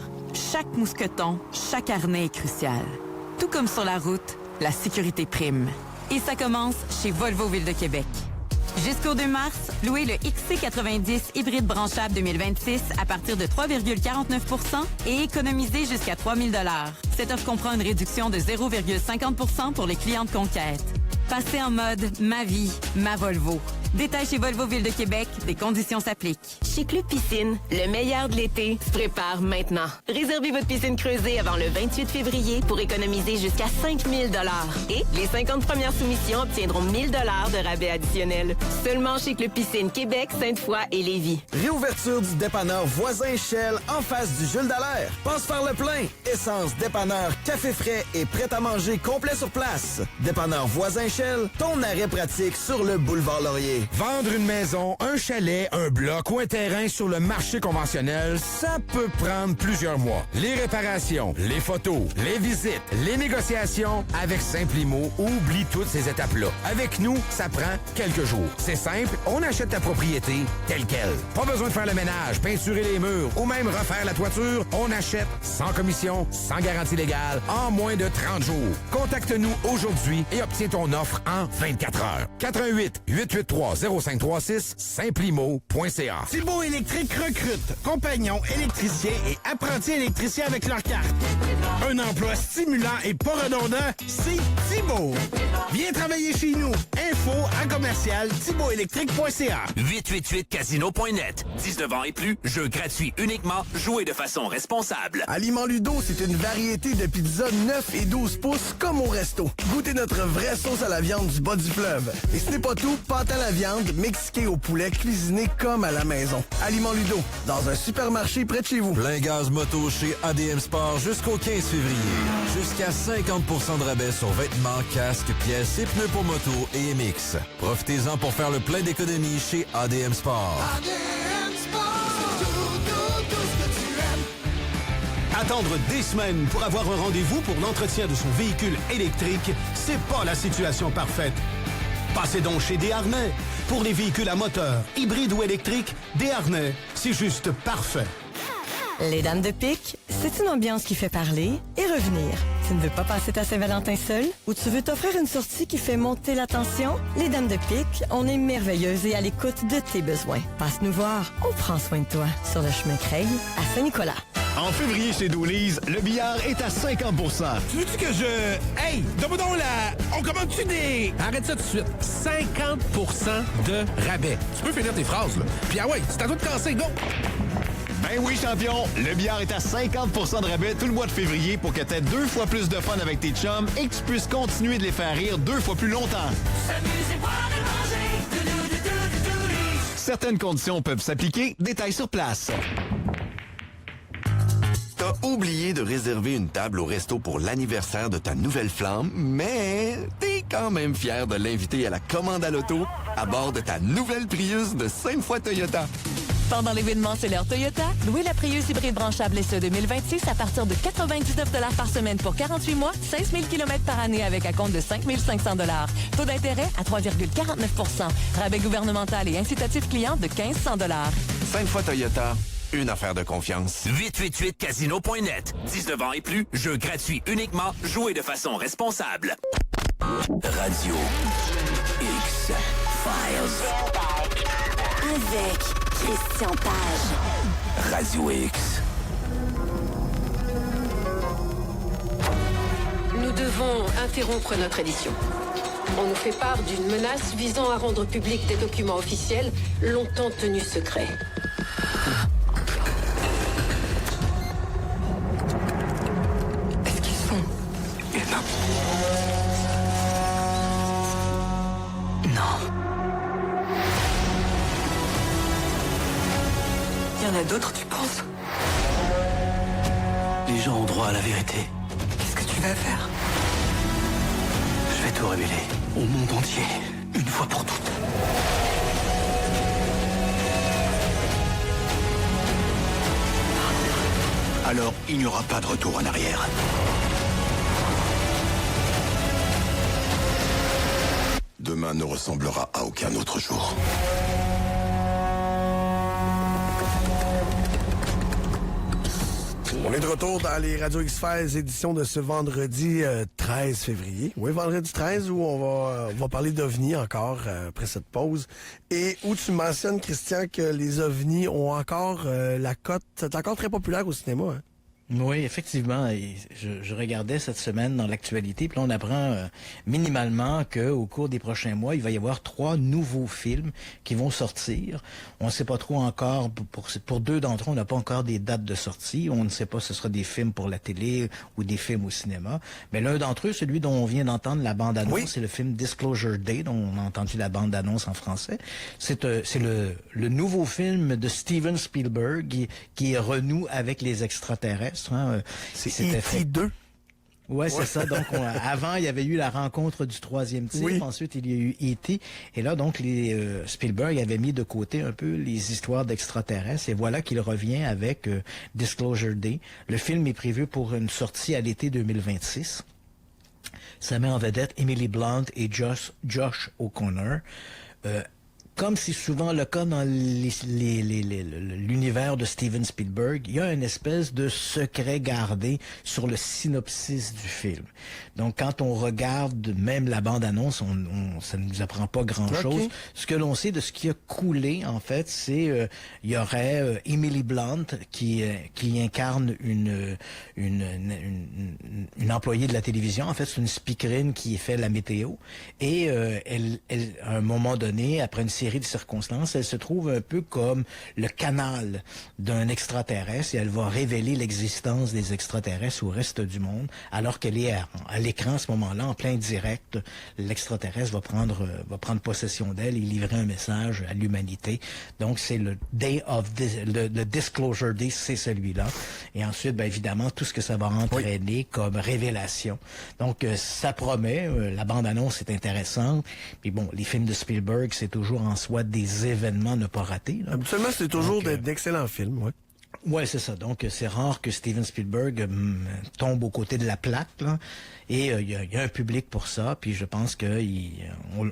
Speaker 16: Chaque mousqueton, chaque harnais est crucial. Tout comme sur la route, la sécurité prime. Et ça commence chez Volvo Ville de Québec. Jusqu'au 2 mars, louez le XC90 hybride branchable 2026 à partir de 3,49 % et économisez jusqu'à 3 000 $. Cette offre comprend une réduction de 0,50 % pour les clients de conquête. Passez en mode « Ma vie, ma Volvo ». Détail chez Volvo Ville de Québec, des conditions s'appliquent.
Speaker 17: Chez Club Piscine, le meilleur de l'été se prépare maintenant. Réservez votre piscine creusée avant le 28 février pour économiser jusqu'à 5 000 $. Et les 50 premières soumissions obtiendront 1 000 $ de rabais additionnels. Seulement chez Club Piscine Québec, Sainte-Foy et Lévis.
Speaker 18: Réouverture du dépanneur voisin Shell en face du Jules Dallaire. Passe faire le plein. Essence, dépanneur, café frais et prêt à manger complet sur place. Dépanneur voisin Shell, ton arrêt pratique sur le boulevard Laurier.
Speaker 19: Vendre une maison, un chalet, un bloc ou un terrain sur le marché conventionnel, ça peut prendre plusieurs mois. Les réparations, les photos, les visites, les négociations, avec Simplimo, oublie toutes ces étapes-là. Avec nous, ça prend quelques jours. C'est simple, on achète ta propriété telle quelle. Pas besoin de faire le ménage, peinturer les murs ou même refaire la toiture. On achète sans commission, sans garantie légale, en moins de 30 jours. Contacte-nous aujourd'hui et obtiens ton offre en 24 heures. 88 883 0536 simplimo.ca.
Speaker 20: Thibault Électrique recrute compagnons électriciens et apprentis électriciens avec leur carte. Un emploi stimulant et pas redondant, c'est Thibault. Viens travailler chez nous. Info à commercial thibaultélectrique.ca.
Speaker 13: 888casino.net. 19 ans et plus, jeux gratuits uniquement, jouez de façon responsable.
Speaker 18: Aliment Ludo, c'est une variété de pizzas 9 et 12 pouces comme au resto. Goûtez notre vraie sauce à la viande du bas du fleuve. Et ce n'est pas tout, pâte à la viande, mexiquée au poulet, cuisinée comme à la maison. Aliment Ludo, dans un supermarché près de chez vous.
Speaker 21: Plein gaz moto chez ADM Sport jusqu'au 15 février. Jusqu'à 50 % de rabais sur vêtements, casques, pièces et pneus pour moto et MX. Profitez-en pour faire le plein d'économies chez ADM Sport.
Speaker 2: ADM Sport, c'est tout ce que tu aimes.
Speaker 22: Attendre des semaines pour avoir un rendez-vous pour l'entretien de son véhicule électrique, c'est pas la situation parfaite. Passez donc chez Desharnais. Pour les véhicules à moteur, hybride ou électrique, Desharnais, c'est juste parfait.
Speaker 23: Les Dames de Pique, c'est une ambiance qui fait parler et revenir. Tu ne veux pas passer ta Saint-Valentin seule ou tu veux t'offrir une sortie qui fait monter la tension? Les Dames de Pique, on est merveilleuses et à l'écoute de tes besoins. Passe nous voir, on prend soin de toi. Sur le chemin Craig, à Saint-Nicolas.
Speaker 24: En février chez Dooley's, le billard est à 50 %.
Speaker 20: Tu veux-tu que je... Hey, donne-moi donc la... On commande-tu des... Arrête ça tout de suite. 50 % de rabais. Tu peux finir tes phrases, là. Puis ah ouais, c'est à toi de casser, go!
Speaker 24: Ben oui, champion! Le billard est à 50 % de rabais tout le mois de février pour que tu aies 2 fois plus de fun avec tes chums et que tu puisses continuer de les faire rire 2 fois plus longtemps. Certaines conditions peuvent s'appliquer. Détails sur place.
Speaker 3: T'as oublié de réserver une table au resto pour l'anniversaire de ta nouvelle flamme, mais t'es quand même fier de l'inviter à la commande à l'auto à bord de ta nouvelle Prius de Sainte-Foy Toyota.
Speaker 25: Pendant l'événement C'est l'heure Toyota, louez la Prius hybride branchable SE 2026 à partir de 99 $ par semaine pour 48 mois, 16 000 km par année avec un compte de 5 500 $. Taux d'intérêt à 3,49 %. Rabais gouvernemental et incitatif client de 1 500 $.
Speaker 3: Sainte-Foy Toyota, une affaire de confiance.
Speaker 13: 888casino.net. 19 ans et plus, jeux gratuits uniquement, jouez de façon responsable. Radio X Files.
Speaker 5: Avec Christian Page.
Speaker 13: Radio X.
Speaker 26: Nous devons interrompre notre édition.
Speaker 1: On nous fait part d'une menace visant à rendre public des documents officiels longtemps tenus secrets.
Speaker 6: Est-ce qu'ils sont humains? Non. Il y en a d'autres, tu penses?
Speaker 7: Les gens ont droit à la vérité.
Speaker 6: Qu'est-ce que tu vas faire?
Speaker 7: Je vais tout révéler au monde entier, une fois pour toutes.
Speaker 24: Alors, il n'y aura pas de retour en arrière.
Speaker 3: Demain ne ressemblera à aucun autre jour.
Speaker 11: On est de retour dans les Radio X-Files, édition de ce vendredi 13 février. Oui, vendredi 13, où on va parler d'OVNI encore après cette pause. Et où tu mentionnes, Christian, que les OVNI ont encore la cote. C'est encore très populaire au cinéma, hein?
Speaker 12: Oui, effectivement. Et je regardais cette semaine dans l'actualité, puis là, on apprend minimalement qu'au cours des prochains mois, il va y avoir 3 nouveaux films qui vont sortir. On ne sait pas trop encore, pour 2 d'entre eux, on n'a pas encore des dates de sortie. On ne sait pas si ce sera des films pour la télé ou des films au cinéma. Mais l'un d'entre eux, celui dont on vient d'entendre la bande-annonce, c'est le film Disclosure Day, dont on a entendu la bande-annonce en français. C'est le nouveau film de Steven Spielberg qui renoue avec les extraterrestres. Hein,
Speaker 11: c'est E.T. 2.
Speaker 12: Ouais, c'est ça. Donc, avant, il y avait eu la rencontre du 3e type. Oui. Ensuite, il y a eu E.T. Et là, donc, Spielberg avait mis de côté un peu les histoires d'extraterrestres. Et voilà qu'il revient avec Disclosure Day. Le film est prévu pour une sortie à l'été 2026. Ça met en vedette Emily Blunt et Josh O'Connor. Comme c'est souvent le cas dans l'univers de Steven Spielberg, il y a une espèce de secret gardé sur le synopsis du film. Donc, quand on regarde même la bande-annonce, ça ne nous apprend pas grand-chose. Okay. Ce que l'on sait de ce qui a coulé, en fait, c'est il y aurait Emily Blunt qui incarne une employée de la télévision. En fait, c'est une speakerine qui fait la météo. Et elle, à un moment donné, après une série de circonstances, elle se trouve un peu comme le canal d'un extraterrestre et elle va révéler l'existence des extraterrestres au reste du monde, alors qu'elle est à l'écran à ce moment-là, en plein direct. L'extraterrestre va prendre possession d'elle et livrer un message à l'humanité. Donc, c'est le Disclosure Day, c'est celui-là. Et ensuite, bien évidemment, tout ce que ça va entraîner comme révélation. Donc, ça promet. La bande-annonce est intéressante. Puis bon, les films de Spielberg, c'est toujours en soi des événements ne pas ratés. Là.
Speaker 11: Absolument, c'est toujours d'excellents films, oui.
Speaker 12: Ouais, c'est ça. Donc, c'est rare que Steven Spielberg tombe aux côtés de la plaque, là. Et il y a un public pour ça. Puis je pense que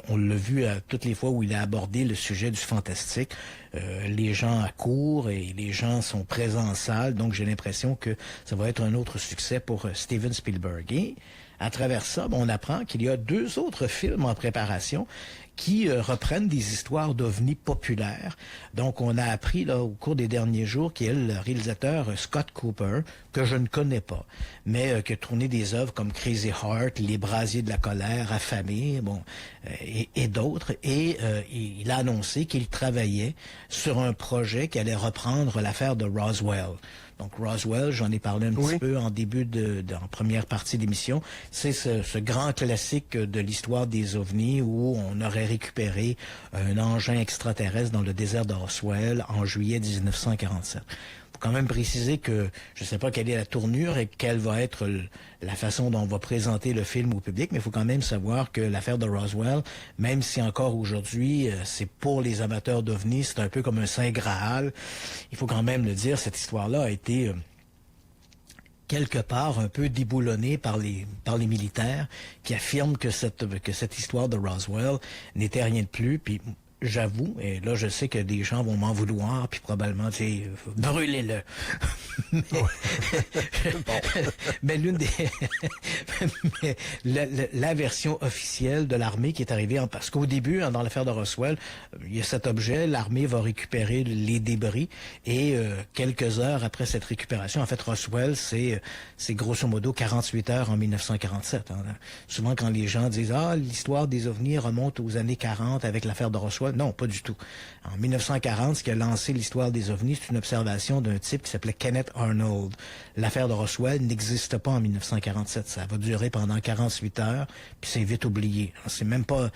Speaker 12: on l'a vu à toutes les fois où il a abordé le sujet du fantastique. Les gens accourent et les gens sont présents en salle. Donc, j'ai l'impression que ça va être un autre succès pour Steven Spielberg. Et à travers ça, on apprend qu'il y a 2 autres films en préparation qui reprennent des histoires d'ovnis populaires. Donc, on a appris là au cours des derniers jours qu'il y a le réalisateur Scott Cooper, que je ne connais pas, mais qui a tourné des œuvres comme Crazy Heart, Les Brasiers de la colère, Affamés, et d'autres. Et il a annoncé qu'il travaillait sur un projet qui allait reprendre l'affaire de Roswell. Donc Roswell, j'en ai parlé un petit peu en en première partie d'émission. C'est ce grand classique de l'histoire des ovnis où on aurait récupéré un engin extraterrestre dans le désert de Roswell en juillet 1947. Faut quand même préciser que je ne sais pas quelle est la tournure et quelle va être la façon dont on va présenter le film au public, mais il faut quand même savoir que l'affaire de Roswell, même si encore aujourd'hui, c'est pour les amateurs d'ovnis, c'est un peu comme un saint Graal, il faut quand même le dire, cette histoire-là a été quelque part un peu déboulonnée par les militaires qui affirment que cette histoire de Roswell n'était rien de plus, puis j'avoue, et là je sais que des gens vont m'en vouloir, puis probablement, brûlez-le. Mais l'une des... mais la version officielle de l'armée qui est arrivée, parce qu'au début, dans l'affaire de Roswell, il y a cet objet, l'armée va récupérer les débris, et quelques heures après cette récupération, en fait, Roswell, c'est grosso modo 48 heures en 1947. Hein. Souvent, quand les gens disent « Ah, l'histoire des ovnis remonte aux années 40 avec l'affaire de Roswell », non, pas du tout. En 1940, ce qui a lancé l'histoire des ovnis, c'est une observation d'un type qui s'appelait Kenneth Arnold. L'affaire de Roswell n'existe pas en 1947. Ça va durer pendant 48 heures, puis c'est vite oublié. C'est même pas...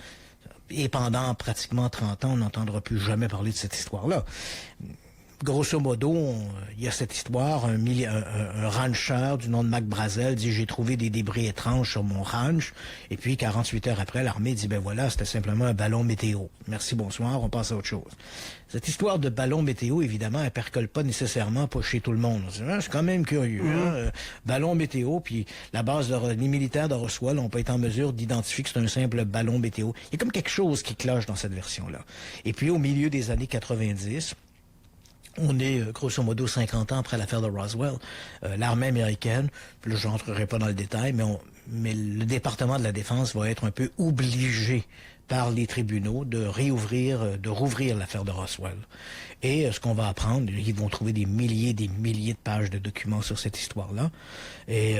Speaker 12: Et pendant pratiquement 30 ans, on n'entendra plus jamais parler de cette histoire-là. Grosso modo, il y a cette histoire, un rancheur du nom de Mac Brazel dit « J'ai trouvé des débris étranges sur mon ranch ». Et puis, 48 heures après, l'armée dit « Ben voilà, c'était simplement un ballon météo. Merci, bonsoir, on passe à autre chose ». Cette histoire de ballon météo, évidemment, elle percole pas nécessairement pas chez tout le monde. C'est quand même curieux. Hein? Ballon météo, puis les militaires de Roswell n'ont pas été en mesure d'identifier que c'est un simple ballon météo. Il y a comme quelque chose qui cloche dans cette version-là. Et puis, au milieu des années 90... On est grosso modo 50 ans après l'affaire de Roswell. L'armée américaine, là je n'entrerai pas dans le détail, mais le département de la Défense va être un peu obligé par les tribunaux de rouvrir l'affaire de Roswell. Et ce qu'on va apprendre, ils vont trouver des milliers de pages de documents sur cette histoire-là. Et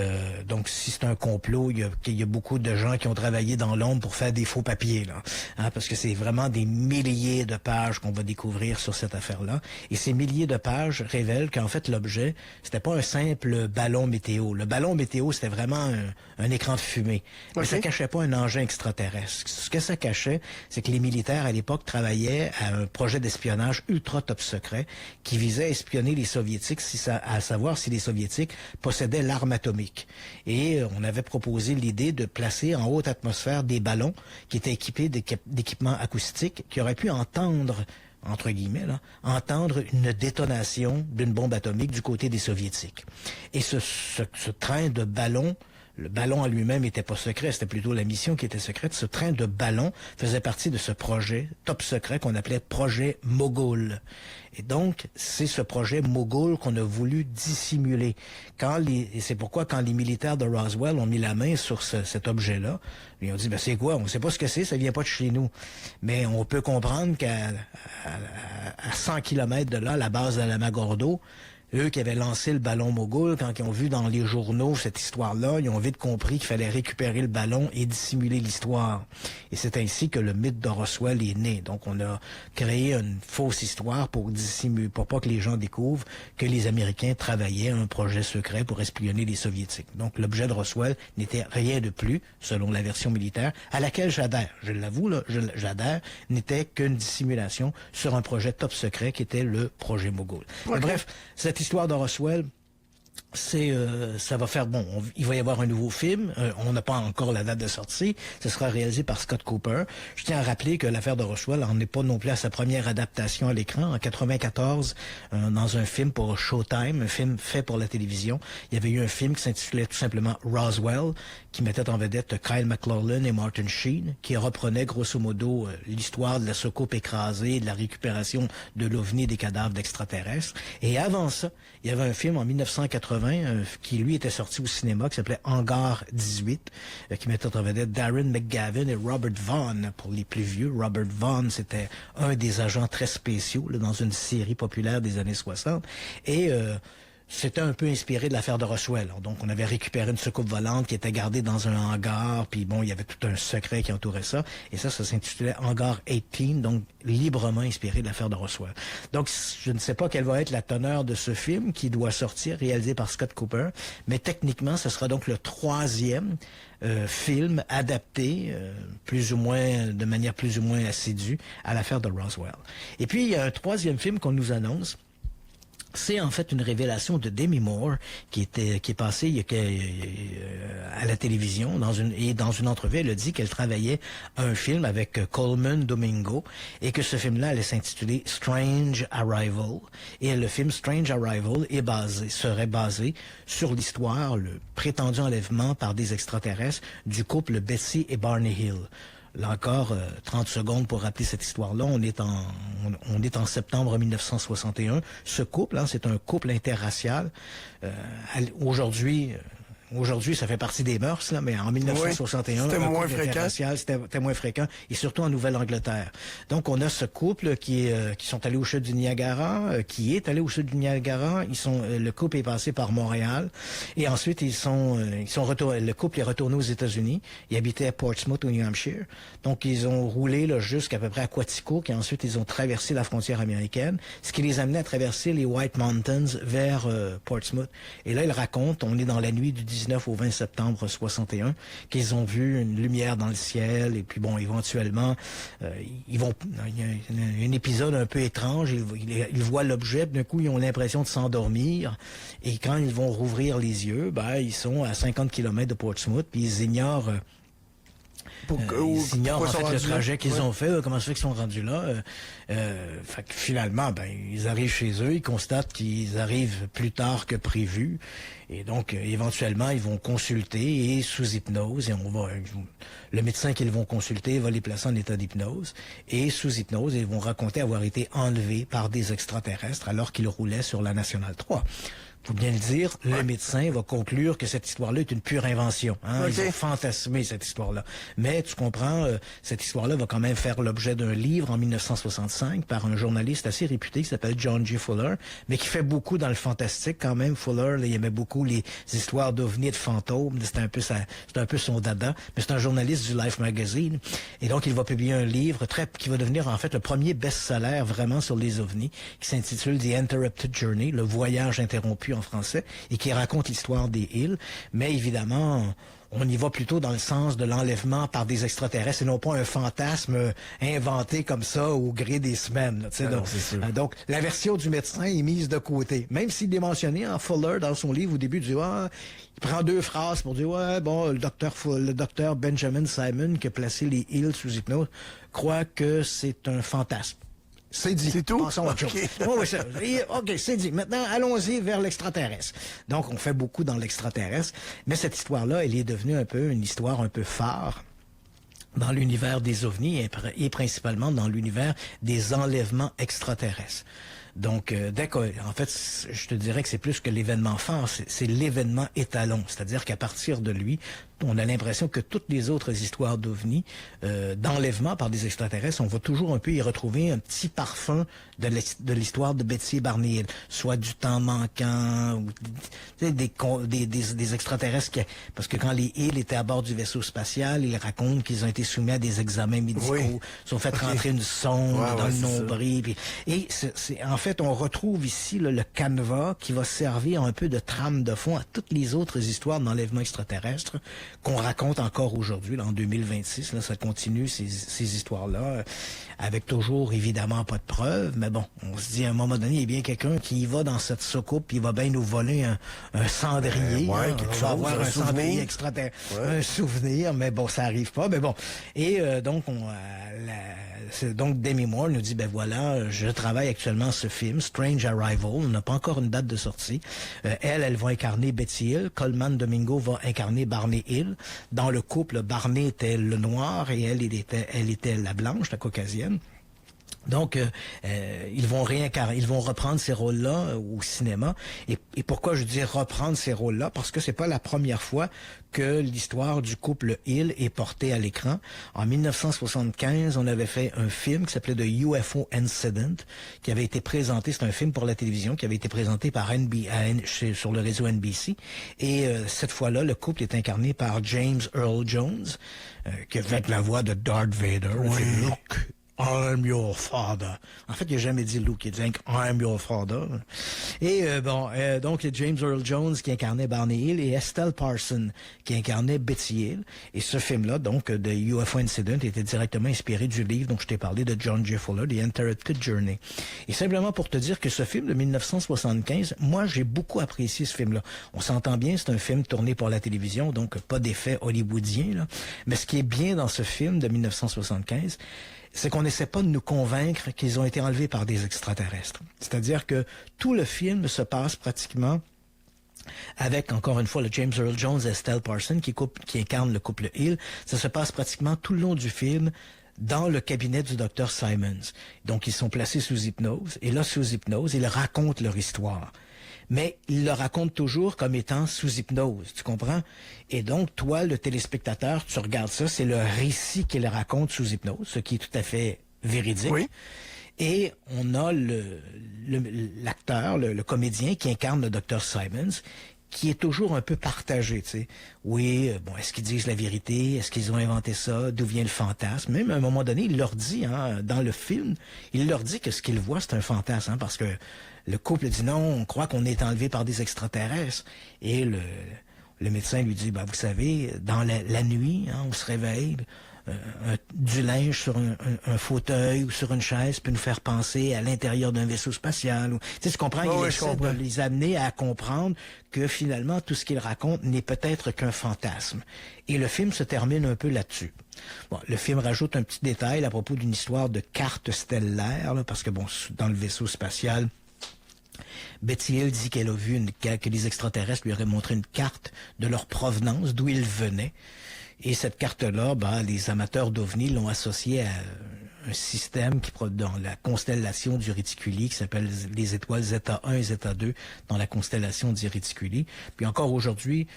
Speaker 12: donc, si c'est un complot, il y a beaucoup de gens qui ont travaillé dans l'ombre pour faire des faux papiers, là, hein, parce que c'est vraiment des milliers de pages qu'on va découvrir sur cette affaire-là. Et ces milliers de pages révèlent qu'en fait, l'objet, c'était pas un simple ballon météo. Le ballon météo, c'était vraiment un écran de fumée. Mais ça cachait pas un engin extraterrestre. Ce que ça cachait, c'est que les militaires, à l'époque, travaillaient à un projet d'espionnage ultra top secret qui visait à espionner les Soviétiques, à savoir si les Soviétiques possédaient l'arme atomique. Et on avait proposé l'idée de placer en haute atmosphère des ballons qui étaient équipés d'équipements acoustiques qui auraient pu entendre, entre guillemets, là, entendre une détonation d'une bombe atomique du côté des Soviétiques. Et ce train de ballons, le ballon en lui-même n'était pas secret, c'était plutôt la mission qui était secrète. Ce train de ballon faisait partie de ce projet top secret qu'on appelait projet Mogul. Et donc, c'est ce projet Mogul qu'on a voulu dissimuler. Et c'est pourquoi quand les militaires de Roswell ont mis la main sur cet objet-là, ils ont dit, ben c'est quoi? On ne sait pas ce que c'est, ça vient pas de chez nous. Mais on peut comprendre qu'à 100 km de là, la base d'Alamogordo, eux qui avaient lancé le ballon Mogul, quand ils ont vu dans les journaux cette histoire-là, ils ont vite compris qu'il fallait récupérer le ballon et dissimuler l'histoire. Et c'est ainsi que le mythe de Roswell est né. Donc on a créé une fausse histoire pour dissimuler, pour pas que les gens découvrent que les Américains travaillaient à un projet secret pour espionner les Soviétiques. Donc l'objet de Roswell n'était rien de plus, selon la version militaire, à laquelle j'adhère. Je l'avoue, là, j'adhère, n'était qu'une dissimulation sur un projet top secret qui était le projet Mogul. Okay. Bref, cette histoire de Roswell, ça va faire il va y avoir un nouveau film. On n'a pas encore la date de sortie. Ce sera réalisé par Scott Cooper. Je tiens à rappeler que l'affaire de Roswell n'en est pas non plus à sa première adaptation à l'écran. En 94, dans un film pour Showtime, un film fait pour la télévision, il y avait eu un film qui s'intitulait tout simplement Roswell, qui mettait en vedette Kyle MacLachlan et Martin Sheen, qui reprenait grosso modo l'histoire de la soucoupe écrasée, de la récupération de l'OVNI des cadavres d'extraterrestres. Et avant ça, il y avait un film en 1980 qui, lui, était sorti au cinéma, qui s'appelait Hangar 18, qui mettait en vedette Darren McGavin et Robert Vaughn, pour les plus vieux. Robert Vaughn, c'était un des agents très spéciaux là, dans une série populaire des années 60. Et c'était un peu inspiré de l'affaire de Roswell. Donc, on avait récupéré une soucoupe volante qui était gardée dans un hangar, puis bon, il y avait tout un secret qui entourait ça. Et ça s'intitulait Hangar 18, donc librement inspiré de l'affaire de Roswell. Donc, je ne sais pas quelle va être la teneur de ce film qui doit sortir, réalisé par Scott Cooper, mais techniquement, ce sera donc le 3e film adapté, de manière plus ou moins assidue, à l'affaire de Roswell. Et puis, il y a un 3e film qu'on nous annonce. C'est en fait une révélation de Demi Moore qui est passée à la télévision dans une entrevue. Elle a dit qu'elle travaillait à un film avec Coleman Domingo et que ce film-là allait s'intituler Strange Arrival. Et le film Strange Arrival serait basé sur l'histoire, le prétendu enlèvement par des extraterrestres du couple Betsy et Barney Hill. Là encore, 30 secondes pour rappeler cette histoire-là. On est en septembre 1961. Ce couple, hein, c'est un couple interracial. Aujourd'hui, ça fait partie des mœurs, là, mais en 1961,
Speaker 11: c'était moins fréquent.
Speaker 12: C'était moins fréquent, et surtout en Nouvelle-Angleterre. Donc, on a ce couple qui sont allés au chute du Niagara, qui est allé au chute du Niagara. Le couple est passé par Montréal, et ensuite le couple est retourné aux États-Unis. Ils habitaient à Portsmouth, au New Hampshire. Donc, ils ont roulé là, jusqu'à peu près à Quaticook, et ensuite ils ont traversé la frontière américaine, ce qui les amenait à traverser les White Mountains vers Portsmouth. Et là, ils racontent, on est dans la nuit du 19 au 20 septembre 61, qu'ils ont vu une lumière dans le ciel, et puis bon, éventuellement, il y a un épisode un peu étrange, ils voient l'objet, d'un coup, ils ont l'impression de s'endormir, et quand ils vont rouvrir les yeux, ils sont à 50 km de Portsmouth, puis ils ignorent... ils ignorent en fait le trajet qu'ils ont fait, comment ça fait qu'ils sont rendus là. Fait que finalement, ils arrivent chez eux, ils constatent qu'ils arrivent plus tard que prévu, et donc éventuellement ils vont consulter, et sous hypnose, et le médecin qu'ils vont consulter va les placer en état d'hypnose, et sous hypnose ils vont raconter avoir été enlevés par des extraterrestres alors qu'ils roulaient sur la Nationale 3. Faut bien le dire, le médecin va conclure que cette histoire-là est une pure invention. Hein? Ils ont fantasmé cette histoire-là. Mais tu comprends, cette histoire-là va quand même faire l'objet d'un livre en 1965 par un journaliste assez réputé qui s'appelle John J. Fuller, mais qui fait beaucoup dans le fantastique quand même. Fuller, là, il aimait beaucoup les histoires d'ovnis et de fantômes. C'était un peu son dada. Mais c'est un journaliste du Life Magazine. Et donc, il va publier un livre qui va devenir en fait le premier best-seller vraiment sur les ovnis, qui s'intitule The Interrupted Journey, le voyage interrompu en français, et qui raconte l'histoire des Hills, mais évidemment, on y va plutôt dans le sens de l'enlèvement par des extraterrestres et non pas un fantasme inventé comme ça au gré des semaines. Donc, la version du médecin est mise de côté. Même s'il est mentionné en Fuller dans son livre au début, il prend 2 phrases pour dire le docteur Benjamin Simon qui a placé les Hills sous hypnose croit que c'est un fantasme. C'est dit.
Speaker 11: C'est tout?
Speaker 12: Passons à autre chose. OK, c'est dit. Maintenant, allons-y vers l'extraterrestre. Donc, on fait beaucoup dans l'extraterrestre, mais cette histoire-là, elle est devenue une histoire un peu phare dans l'univers des ovnis et principalement dans l'univers des enlèvements extraterrestres. Donc, en fait, je te dirais que c'est plus que l'événement phare, c'est l'événement étalon. C'est-à-dire qu'à partir de lui, on a l'impression que toutes les autres histoires d'ovnis, d'enlèvement par des extraterrestres, on va toujours un peu y retrouver un petit parfum de l'histoire de Betsy et Barney Hill, soit du temps manquant, ou des extraterrestres parce que quand les Hill étaient à bord du vaisseau spatial, ils racontent qu'ils ont été soumis à des examens médicaux, ils ont fait rentrer une sonde dans le nombril, et en fait, on retrouve ici le canevas qui va servir un peu de trame de fond à toutes les autres histoires d'enlèvement extraterrestre qu'on raconte encore aujourd'hui, en 2026. Là, ça continue, ces histoires-là, avec toujours, évidemment, pas de preuves. Mais bon, on se dit, à un moment donné, il y a bien quelqu'un qui y va dans cette soucoupe, puis il va bien nous voler un cendrier.
Speaker 11: Quelque chose,
Speaker 12: avoir un cendrier
Speaker 11: extraterrestre.
Speaker 12: Un souvenir, mais bon, ça arrive pas. Mais bon. Et donc, donc Demi Moore nous dit, je travaille actuellement ce film, Strange Arrival. On n'a pas encore une date de sortie. Elle va incarner Betty Hill. Coleman Domingo va incarner Barney Hill. Dans le couple, Barney était le noir et elle était la blanche, la caucasienne. Donc, ils vont reprendre ces rôles-là au cinéma. Et pourquoi je dis reprendre ces rôles-là? Parce que c'est pas la première fois que l'histoire du couple Hill est portée à l'écran. En 1975, on avait fait un film qui s'appelait The UFO Incident, qui avait été présenté, c'est un film pour la télévision, qui avait été présenté par sur le réseau NBC. Et cette fois-là, le couple est incarné par James Earl Jones, qui avait la voix de Darth Vader. Luke, I'm your father. En fait, il n'a jamais dit Luke, il dit I'm your father. Et donc, James Earl Jones qui incarnait Barney Hill et Estelle Parsons qui incarnait Betty Hill. Et ce film-là, donc, de UFO Incident, était directement inspiré du livre dont je t'ai parlé de John J. Fuller, The Interrupted Journey. Et simplement pour te dire que ce film de 1975, moi, j'ai beaucoup apprécié ce film-là. On s'entend bien, c'est un film tourné pour la télévision, donc pas d'effet hollywoodien, là. Mais ce qui est bien dans ce film de 1975, c'est qu'on n'essaie pas de nous convaincre qu'ils ont été enlevés par des extraterrestres. C'est-à-dire que tout le film se passe pratiquement avec, encore une fois, le James Earl Jones et Estelle Parsons qui incarne le couple Hill. Ça se passe pratiquement tout le long du film dans le cabinet du Dr. Simons. Donc, ils sont placés sous hypnose. Et là, sous hypnose, ils racontent leur histoire. Mais ils le racontent toujours comme étant sous hypnose, tu comprends? Et donc, toi, le téléspectateur, tu regardes ça, c'est le récit qu'ils racontent sous hypnose, ce qui est tout à fait véridique. Oui. Et on a l'acteur, le comédien qui incarne le Dr. Simons, qui est toujours un peu partagé, tu sais. Oui, bon, est-ce qu'ils disent la vérité? Est-ce qu'ils ont inventé ça? D'où vient le fantasme? Même à un moment donné, il leur dit, dans le film, il leur dit que ce qu'ils voient, c'est un fantasme, parce que le couple dit non, on croit qu'on est enlevé par des extraterrestres. Et le médecin lui dit, vous savez, dans la nuit, on se réveille, du linge sur un fauteuil ou sur une chaise peut nous faire penser à l'intérieur d'un vaisseau spatial. Tu comprends? Il essaie de les amener à comprendre que finalement, tout ce qu'ils racontent n'est peut-être qu'un fantasme. Et le film se termine un peu là-dessus. Bon, le film rajoute un petit détail à propos d'une histoire de carte stellaire, là, parce que bon, dans le vaisseau spatial, Betty Hill dit qu'elle a vu que les extraterrestres lui auraient montré une carte de leur provenance, d'où ils venaient. Et cette carte-là, les amateurs d'OVNI l'ont associée à un système dans la constellation du Réticuli qui s'appelle les étoiles Zeta 1 et Zeta 2 dans la constellation du Réticuli. Puis encore aujourd'hui,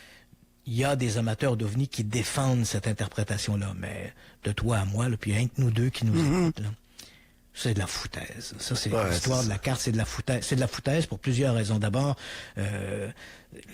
Speaker 12: il y a des amateurs d'OVNI qui défendent cette interprétation-là. Mais de toi à moi, là, puis rien que nous deux qui nous écoutent, là. C'est de la foutaise. Ça, c'est l'histoire de la carte, c'est de la foutaise. C'est de la foutaise pour plusieurs raisons. D'abord,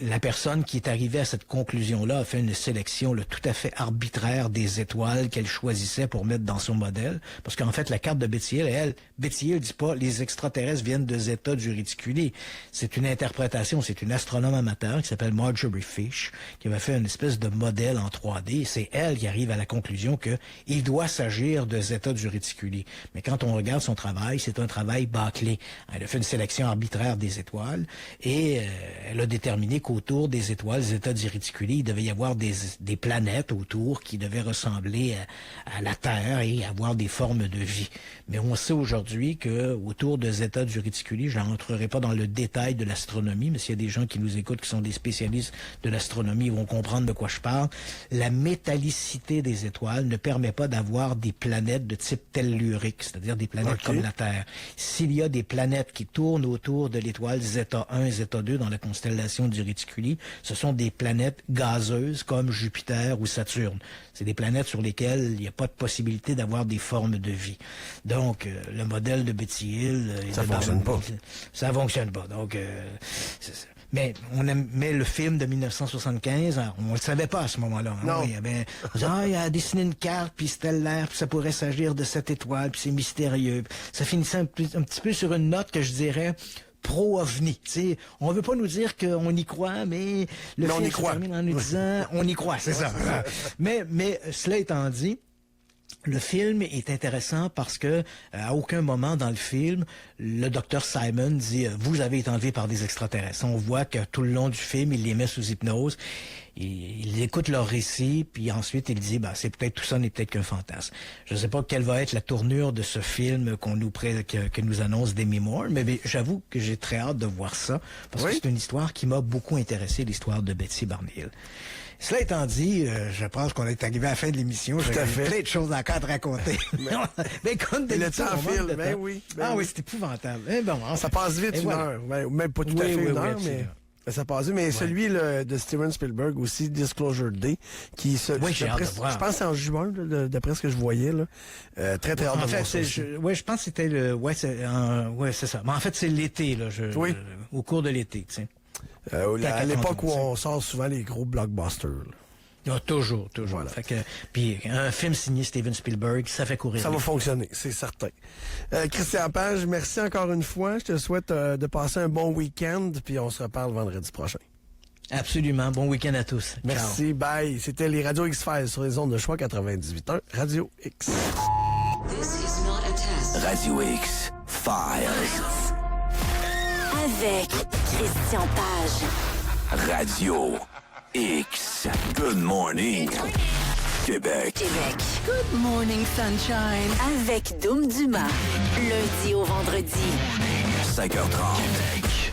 Speaker 12: la personne qui est arrivée à cette conclusion-là a fait une sélection tout à fait arbitraire des étoiles qu'elle choisissait pour mettre dans son modèle. Parce qu'en fait, la carte de Betty Hill, Betty Hill dit pas les extraterrestres viennent de Zeta du Réticuli. C'est une interprétation, c'est une astronome amateur qui s'appelle Marjorie Fish, qui avait fait une espèce de modèle en 3D. C'est elle qui arrive à la conclusion que il doit s'agir de Zeta du Réticuli. Mais quand on regarde son travail, c'est un travail bâclé. Elle a fait une sélection arbitraire des étoiles et elle a déterminé qu'autour des étoiles Zeta du Réticuli, il devait y avoir des planètes autour qui devaient ressembler à la Terre et avoir des formes de vie. Mais on sait aujourd'hui que autour de Zeta du Réticuli, je n'entrerai pas dans le détail de l'astronomie, mais s'il y a des gens qui nous écoutent qui sont des spécialistes de l'astronomie, ils vont comprendre de quoi je parle. La métallicité des étoiles ne permet pas d'avoir des planètes de type tellurique, c'est-à-dire des planètes comme la Terre. S'il y a des planètes qui tournent autour de l'étoile Zeta 1 et Zeta 2 dans la constellation du Réticuli, ce sont des planètes gazeuses comme Jupiter ou Saturne. C'est des planètes sur lesquelles il n'y a pas de possibilité d'avoir des formes de vie. Donc, le modèle de Betty Hill...
Speaker 11: Ça fonctionne pas.
Speaker 12: Ça fonctionne pas. Donc, mais le film de 1975, on le savait pas à ce moment-là. Hein?
Speaker 11: Non.
Speaker 12: Il a dessiné une carte, puis stellaire, puis ça pourrait s'agir de cette étoile, puis c'est mystérieux. Ça finissait un petit peu sur une note que je dirais pro-OVNI. T'sais, on veut pas nous dire qu'on y croit, mais le film se termine en nous disant on y croit, c'est ça. Mais cela étant dit, le film est intéressant parce que à aucun moment dans le film, le Dr. Simon dit « Vous avez été enlevé par des extraterrestres ». On voit que tout le long du film, il les met sous hypnose. Il écoute leur récit, puis ensuite il dit c'est peut-être tout ça n'est peut-être qu'un fantasme. Je ne sais pas quelle va être la tournure de ce film que nous annonce Demi Moore, mais j'avoue que j'ai très hâte de voir ça, parce que c'est une histoire qui m'a beaucoup intéressé, l'histoire de Betty Barney Hill. Cela étant dit, je pense qu'on est arrivé à la fin de l'émission. J'ai plein de choses encore à te raconter. Mais comme
Speaker 11: le temps file, oui.
Speaker 12: Oui, c'est épouvantable. Mais bon,
Speaker 11: ça passe vite une heure. Même pas tout à fait une heure, mais... Ça passe vite, mais celui de Steven Spielberg aussi, Disclosure Day, qui se... je pense c'est en juin, d'après ce que je voyais, là. Très, très hâte de voir ça.
Speaker 12: Je pense que c'était le... c'est ça. Mais en fait, c'est l'été, là. Au cours de l'été, tu sais.
Speaker 11: À l'époque où on sort souvent les gros blockbusters, là.
Speaker 12: Toujours. Voilà. Puis un film signé Steven Spielberg, ça fait courir.
Speaker 11: Ça va fonctionner, c'est certain. Christian Page, merci encore une fois. Je te souhaite de passer un bon week-end, puis on se reparle vendredi prochain.
Speaker 12: Absolument. Bon week-end à tous.
Speaker 11: Merci,
Speaker 12: ciao.
Speaker 11: Bye. C'était les Radio X-Files sur les ondes de choix 98.1, Radio X.
Speaker 13: Radio X-Files.
Speaker 5: Avec Christian Page.
Speaker 13: Radio X. Good morning. Québec.
Speaker 5: Good morning, sunshine. Avec Doom Dumas. Lundi au vendredi.
Speaker 13: 5h30.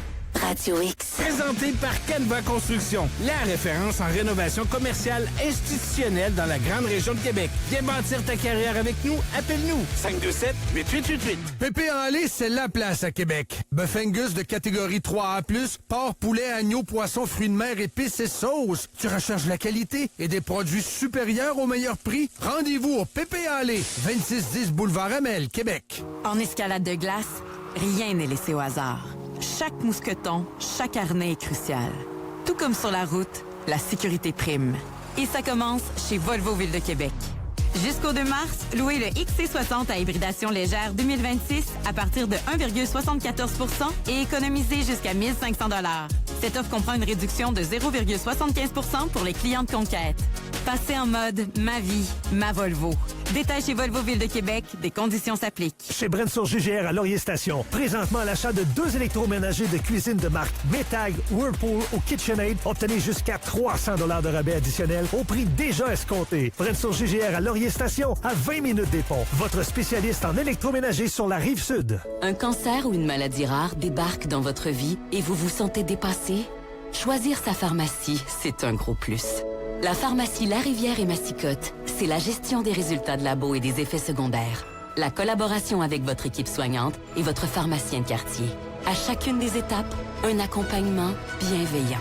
Speaker 5: Radio X.
Speaker 20: Présenté par Canva Construction, la référence en rénovation commerciale institutionnelle dans la grande région de Québec. Viens bâtir ta carrière avec nous, appelle-nous 527-8888.
Speaker 18: Pépé en lait, c'est la place à Québec. Bœuf Angus de catégorie 3A+, porc, poulet, agneau, poisson, fruits de mer, épices et sauces. Tu recherches la qualité et des produits supérieurs au meilleur prix? Rendez-vous au Pépé en lait, 2610 Boulevard Amel, Québec.
Speaker 16: En escalade de glace, rien n'est laissé au hasard. Chaque mousqueton, chaque harnais est crucial. Tout comme sur la route, la sécurité prime. Et ça commence chez Volvo Ville de Québec. Jusqu'au 2 mars, louez le XC60 à hybridation légère 2026 à partir de 1,74 % et économisez jusqu'à 1 500 $. Cette offre comprend une réduction de 0,75 % pour les clients de conquête. Passez en mode « Ma vie, ma Volvo ». Détail chez Volvo Ville de Québec, des conditions s'appliquent.
Speaker 4: Chez Brensour GGR à Laurier Station, présentement à l'achat de 2 électroménagers de cuisine de marque Maytag, Whirlpool ou KitchenAid, obtenez jusqu'à 300 $ de rabais additionnel au prix déjà escompté. Brensour GGR à Laurier Station, à 20 minutes des ponts. Votre spécialiste en électroménager sur la Rive-Sud.
Speaker 8: Un cancer ou une maladie rare débarque dans votre vie et vous vous sentez dépassé? Choisir sa pharmacie, c'est un gros plus. La pharmacie La Rivière et Massicotte, c'est la gestion des résultats de labo et des effets secondaires. La collaboration avec votre équipe soignante et votre pharmacien de quartier. À chacune des étapes, un accompagnement bienveillant.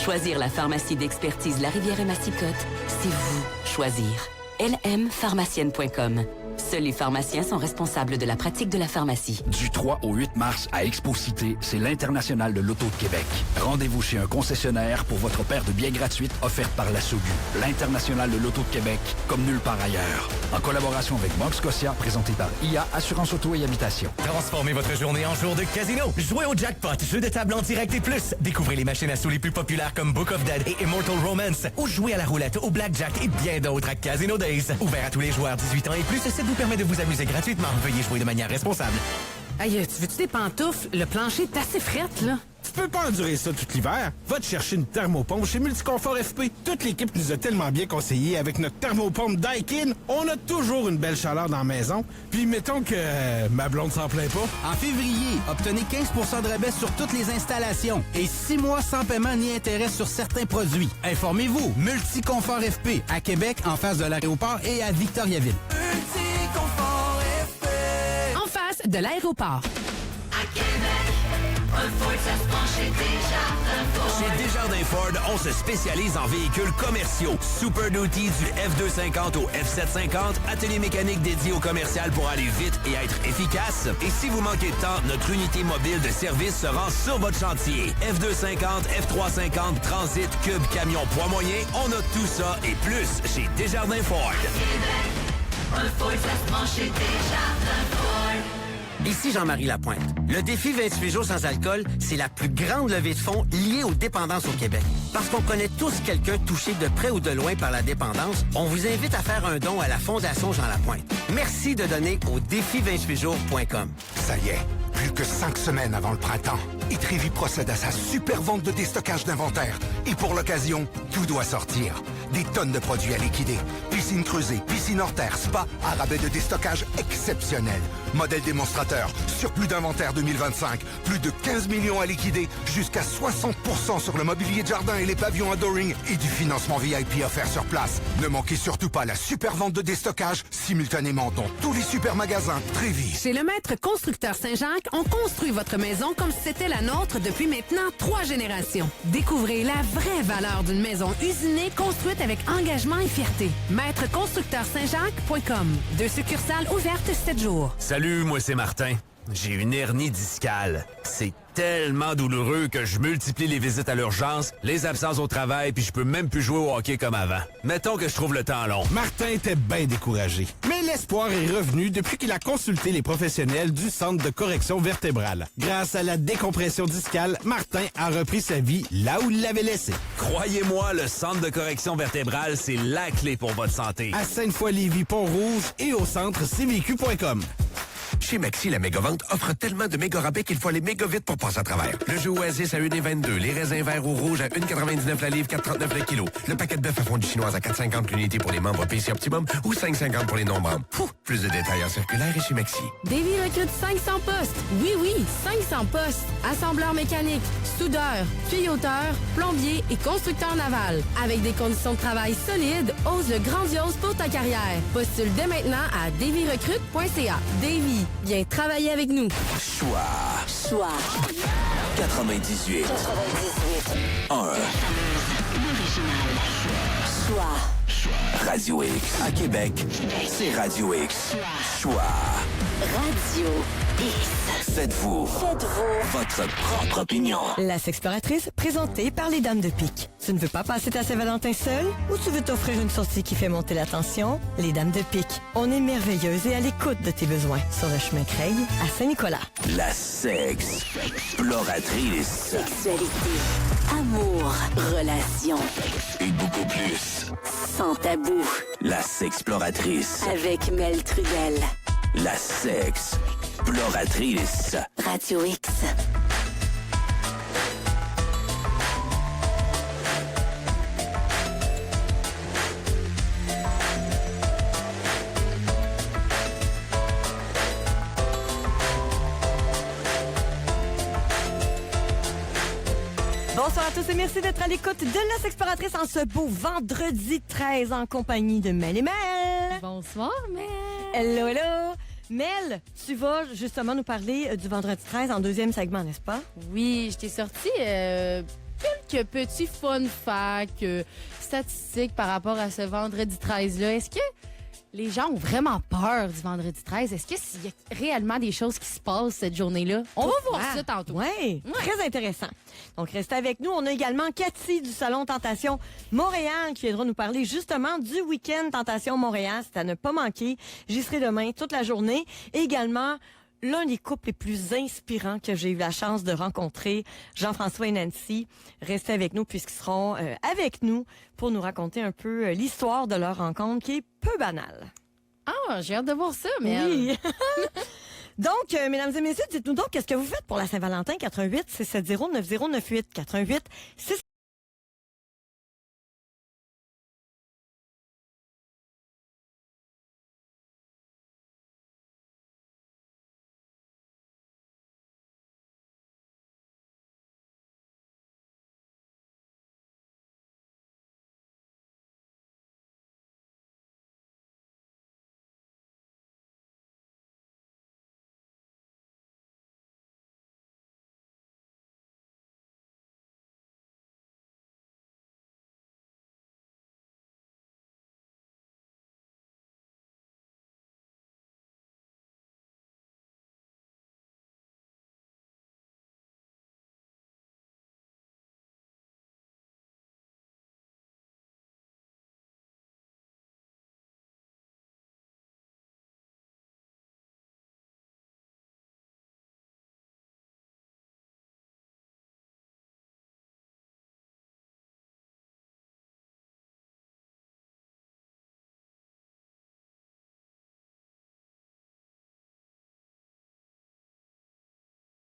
Speaker 8: Choisir la pharmacie d'expertise La Rivière et Massicotte, c'est vous choisir. lmpharmacienne.com. Seuls les pharmaciens sont responsables de la pratique de la pharmacie.
Speaker 9: Du 3 au 8 mars à Expo-Cité, c'est l'International de l'Auto de Québec. Rendez-vous chez un concessionnaire pour votre paire de billets gratuites offerte par la SOGU. L'International de l'Auto de Québec, comme nulle part ailleurs. En collaboration avec Bob Scotia, présenté par IA, Assurance Auto et Habitation.
Speaker 10: Transformez votre journée en jour de casino. Jouez au jackpot, jeu de table en direct et plus. Découvrez les machines à sous les plus populaires comme Book of Dead et Immortal Romance. Ou jouez à la roulette, au blackjack et bien d'autres à Casino Days. Ouvert à tous les joueurs 18 ans et plus, vous permet de vous amuser gratuitement. Veuillez jouer de manière responsable.
Speaker 14: Hey, tu veux-tu des pantoufles? Le plancher est assez frette, là.
Speaker 20: Tu peux pas endurer ça tout l'hiver. Va te chercher une thermopompe chez Multiconfort FP. Toute l'équipe nous a tellement bien conseillé avec notre thermopompe Daikin. On a toujours une belle chaleur dans la maison. Puis mettons que ma blonde s'en plaint pas.
Speaker 26: En février, obtenez 15 % de rabais sur toutes les installations et 6 mois sans paiement ni intérêt sur certains produits. Informez-vous, Multiconfort FP à Québec en face de l'aéroport et à Victoriaville.
Speaker 2: Multiconfort FP.
Speaker 14: En face de l'aéroport.
Speaker 2: À Québec, un Ford, ça se prend chez Desjardins Ford.
Speaker 13: Chez Desjardins Ford, on se spécialise en véhicules commerciaux. Super Duty du F250 au F750, atelier mécanique dédié au commercial pour aller vite et être efficace. Et si vous manquez de temps, notre unité mobile de service se rend sur votre chantier. F250, F350, Transit, Cube, Camion, poids moyen, on a tout ça et plus chez Desjardins Ford.
Speaker 2: Un Ford, ça se prend chez Desjardins Ford.
Speaker 27: Ici Jean-Marie Lapointe. Le défi 28 jours sans alcool, c'est la plus grande levée de fonds liée aux dépendances au Québec. Parce qu'on connaît tous quelqu'un touché de près ou de loin par la dépendance, on vous invite à faire un don à la Fondation Jean Lapointe. Merci de donner au défi28jours.com.
Speaker 28: Ça y est, plus que 5 semaines avant le printemps, Itrevi procède à sa super vente de déstockage d'inventaire. Et pour l'occasion, tout doit sortir. Des tonnes de produits à liquider. Piscine creusée, piscine hors terre, spa, à rabais de déstockage exceptionnel. Modèle démonstrateur, surplus d'inventaire 2025, plus de 15 millions à liquider, jusqu'à 60% sur le mobilier de jardin et les pavillons Adoring et du financement VIP offert sur place. Ne manquez surtout pas la super vente de déstockage simultanément dans tous les super magasins Trévis.
Speaker 14: Chez le maître constructeur Saint-Jacques, on construit votre maison comme si c'était la nôtre depuis maintenant 3 générations. Découvrez la vraie valeur d'une maison usinée construite avec engagement et fierté. Maîtreconstructeursaintjacques.com. 2 succursales ouvertes 7 jours.
Speaker 13: Salut, moi c'est Martin. J'ai une hernie discale. C'est tellement douloureux que je multiplie les visites à l'urgence, les absences au travail, puis je peux même plus jouer au hockey comme avant. Mettons que je trouve le temps long.
Speaker 20: Martin était bien découragé. Mais l'espoir est revenu depuis qu'il a consulté les professionnels du Centre de correction vertébrale. Grâce à la décompression discale, Martin a repris sa vie là où il l'avait laissée.
Speaker 13: Croyez-moi, le Centre de correction vertébrale, c'est la clé pour votre santé.
Speaker 20: À Sainte-Foy-Lévis, Pont-Rouge et au centre cvq.com.
Speaker 13: Chez Maxi, la méga-vente offre tellement de méga rabais qu'il faut aller méga vite pour passer à travers. Le jeu Oasis à 1,22, les raisins verts au rouge à 1,99 la livre, 4,39 le kilo. Le paquet de bœuf à fondue chinoise à 4,50 l'unité pour les membres PC Optimum ou 5,50 pour les non-membres. Plus de détails en circulaire et chez Maxi.
Speaker 14: Davy recrute 500 postes. Oui, 500 postes. Assembleur mécanique, soudeur, tuyauteur, plombier et constructeur naval. Avec des conditions de travail solides, ose le grandiose pour ta carrière. Postule dès maintenant à davyrecrute.ca. Davy, viens travailler avec nous.
Speaker 1: Choix 98 1
Speaker 5: Choix.
Speaker 1: Radio X. À Québec, c'est Radio X. Choix.
Speaker 5: Radio X.
Speaker 1: Faites-vous votre propre opinion.
Speaker 15: La Sexploratrice, présentée par les Dames de Pique. Tu ne veux pas passer ta Saint-Valentin seule ou tu veux t'offrir une sortie qui fait monter la tension? Les Dames de Pique, on est merveilleuses et à l'écoute de tes besoins. Sur le chemin Craig, à Saint-Nicolas.
Speaker 1: La Sexploratrice.
Speaker 5: Sexualité, amour, relations.
Speaker 1: Et beaucoup plus.
Speaker 5: Sans tabou.
Speaker 1: La Sexploratrice.
Speaker 5: Avec Mel Trudel.
Speaker 1: La Sexploratrice.
Speaker 5: Radio X.
Speaker 15: Bonsoir à tous et merci d'être à l'écoute de la Sexploratrice en ce beau vendredi 13 en compagnie de Mel et Mel.
Speaker 14: Bonsoir, Mel.
Speaker 15: Hello. Mel, tu vas justement nous parler du vendredi 13 en deuxième segment, n'est-ce pas?
Speaker 14: Oui, je t'ai sorti quelques petits fun facts, statistiques par rapport à ce vendredi 13-là. Est-ce que les gens ont vraiment peur du vendredi 13? Est-ce qu'il y a réellement des choses qui se passent cette journée-là? On va voir ça tantôt.
Speaker 15: Oui, très intéressant. Donc, restez avec nous. On a également Cathy du Salon Tentation Montréal qui viendra nous parler justement du week-end Tentation Montréal. C'est à ne pas manquer. J'y serai demain toute la journée. Et également, l'un des couples les plus inspirants que j'ai eu la chance de rencontrer, Jean-François et Nancy. Restez avec nous puisqu'ils seront avec nous pour nous raconter un peu l'histoire de leur rencontre qui est peu banale.
Speaker 14: Ah, j'ai hâte de voir ça, mais...
Speaker 15: Oui. Donc, mesdames et messieurs, dites-nous donc, qu'est-ce que vous faites pour la Saint-Valentin? 88 670 9098 88 6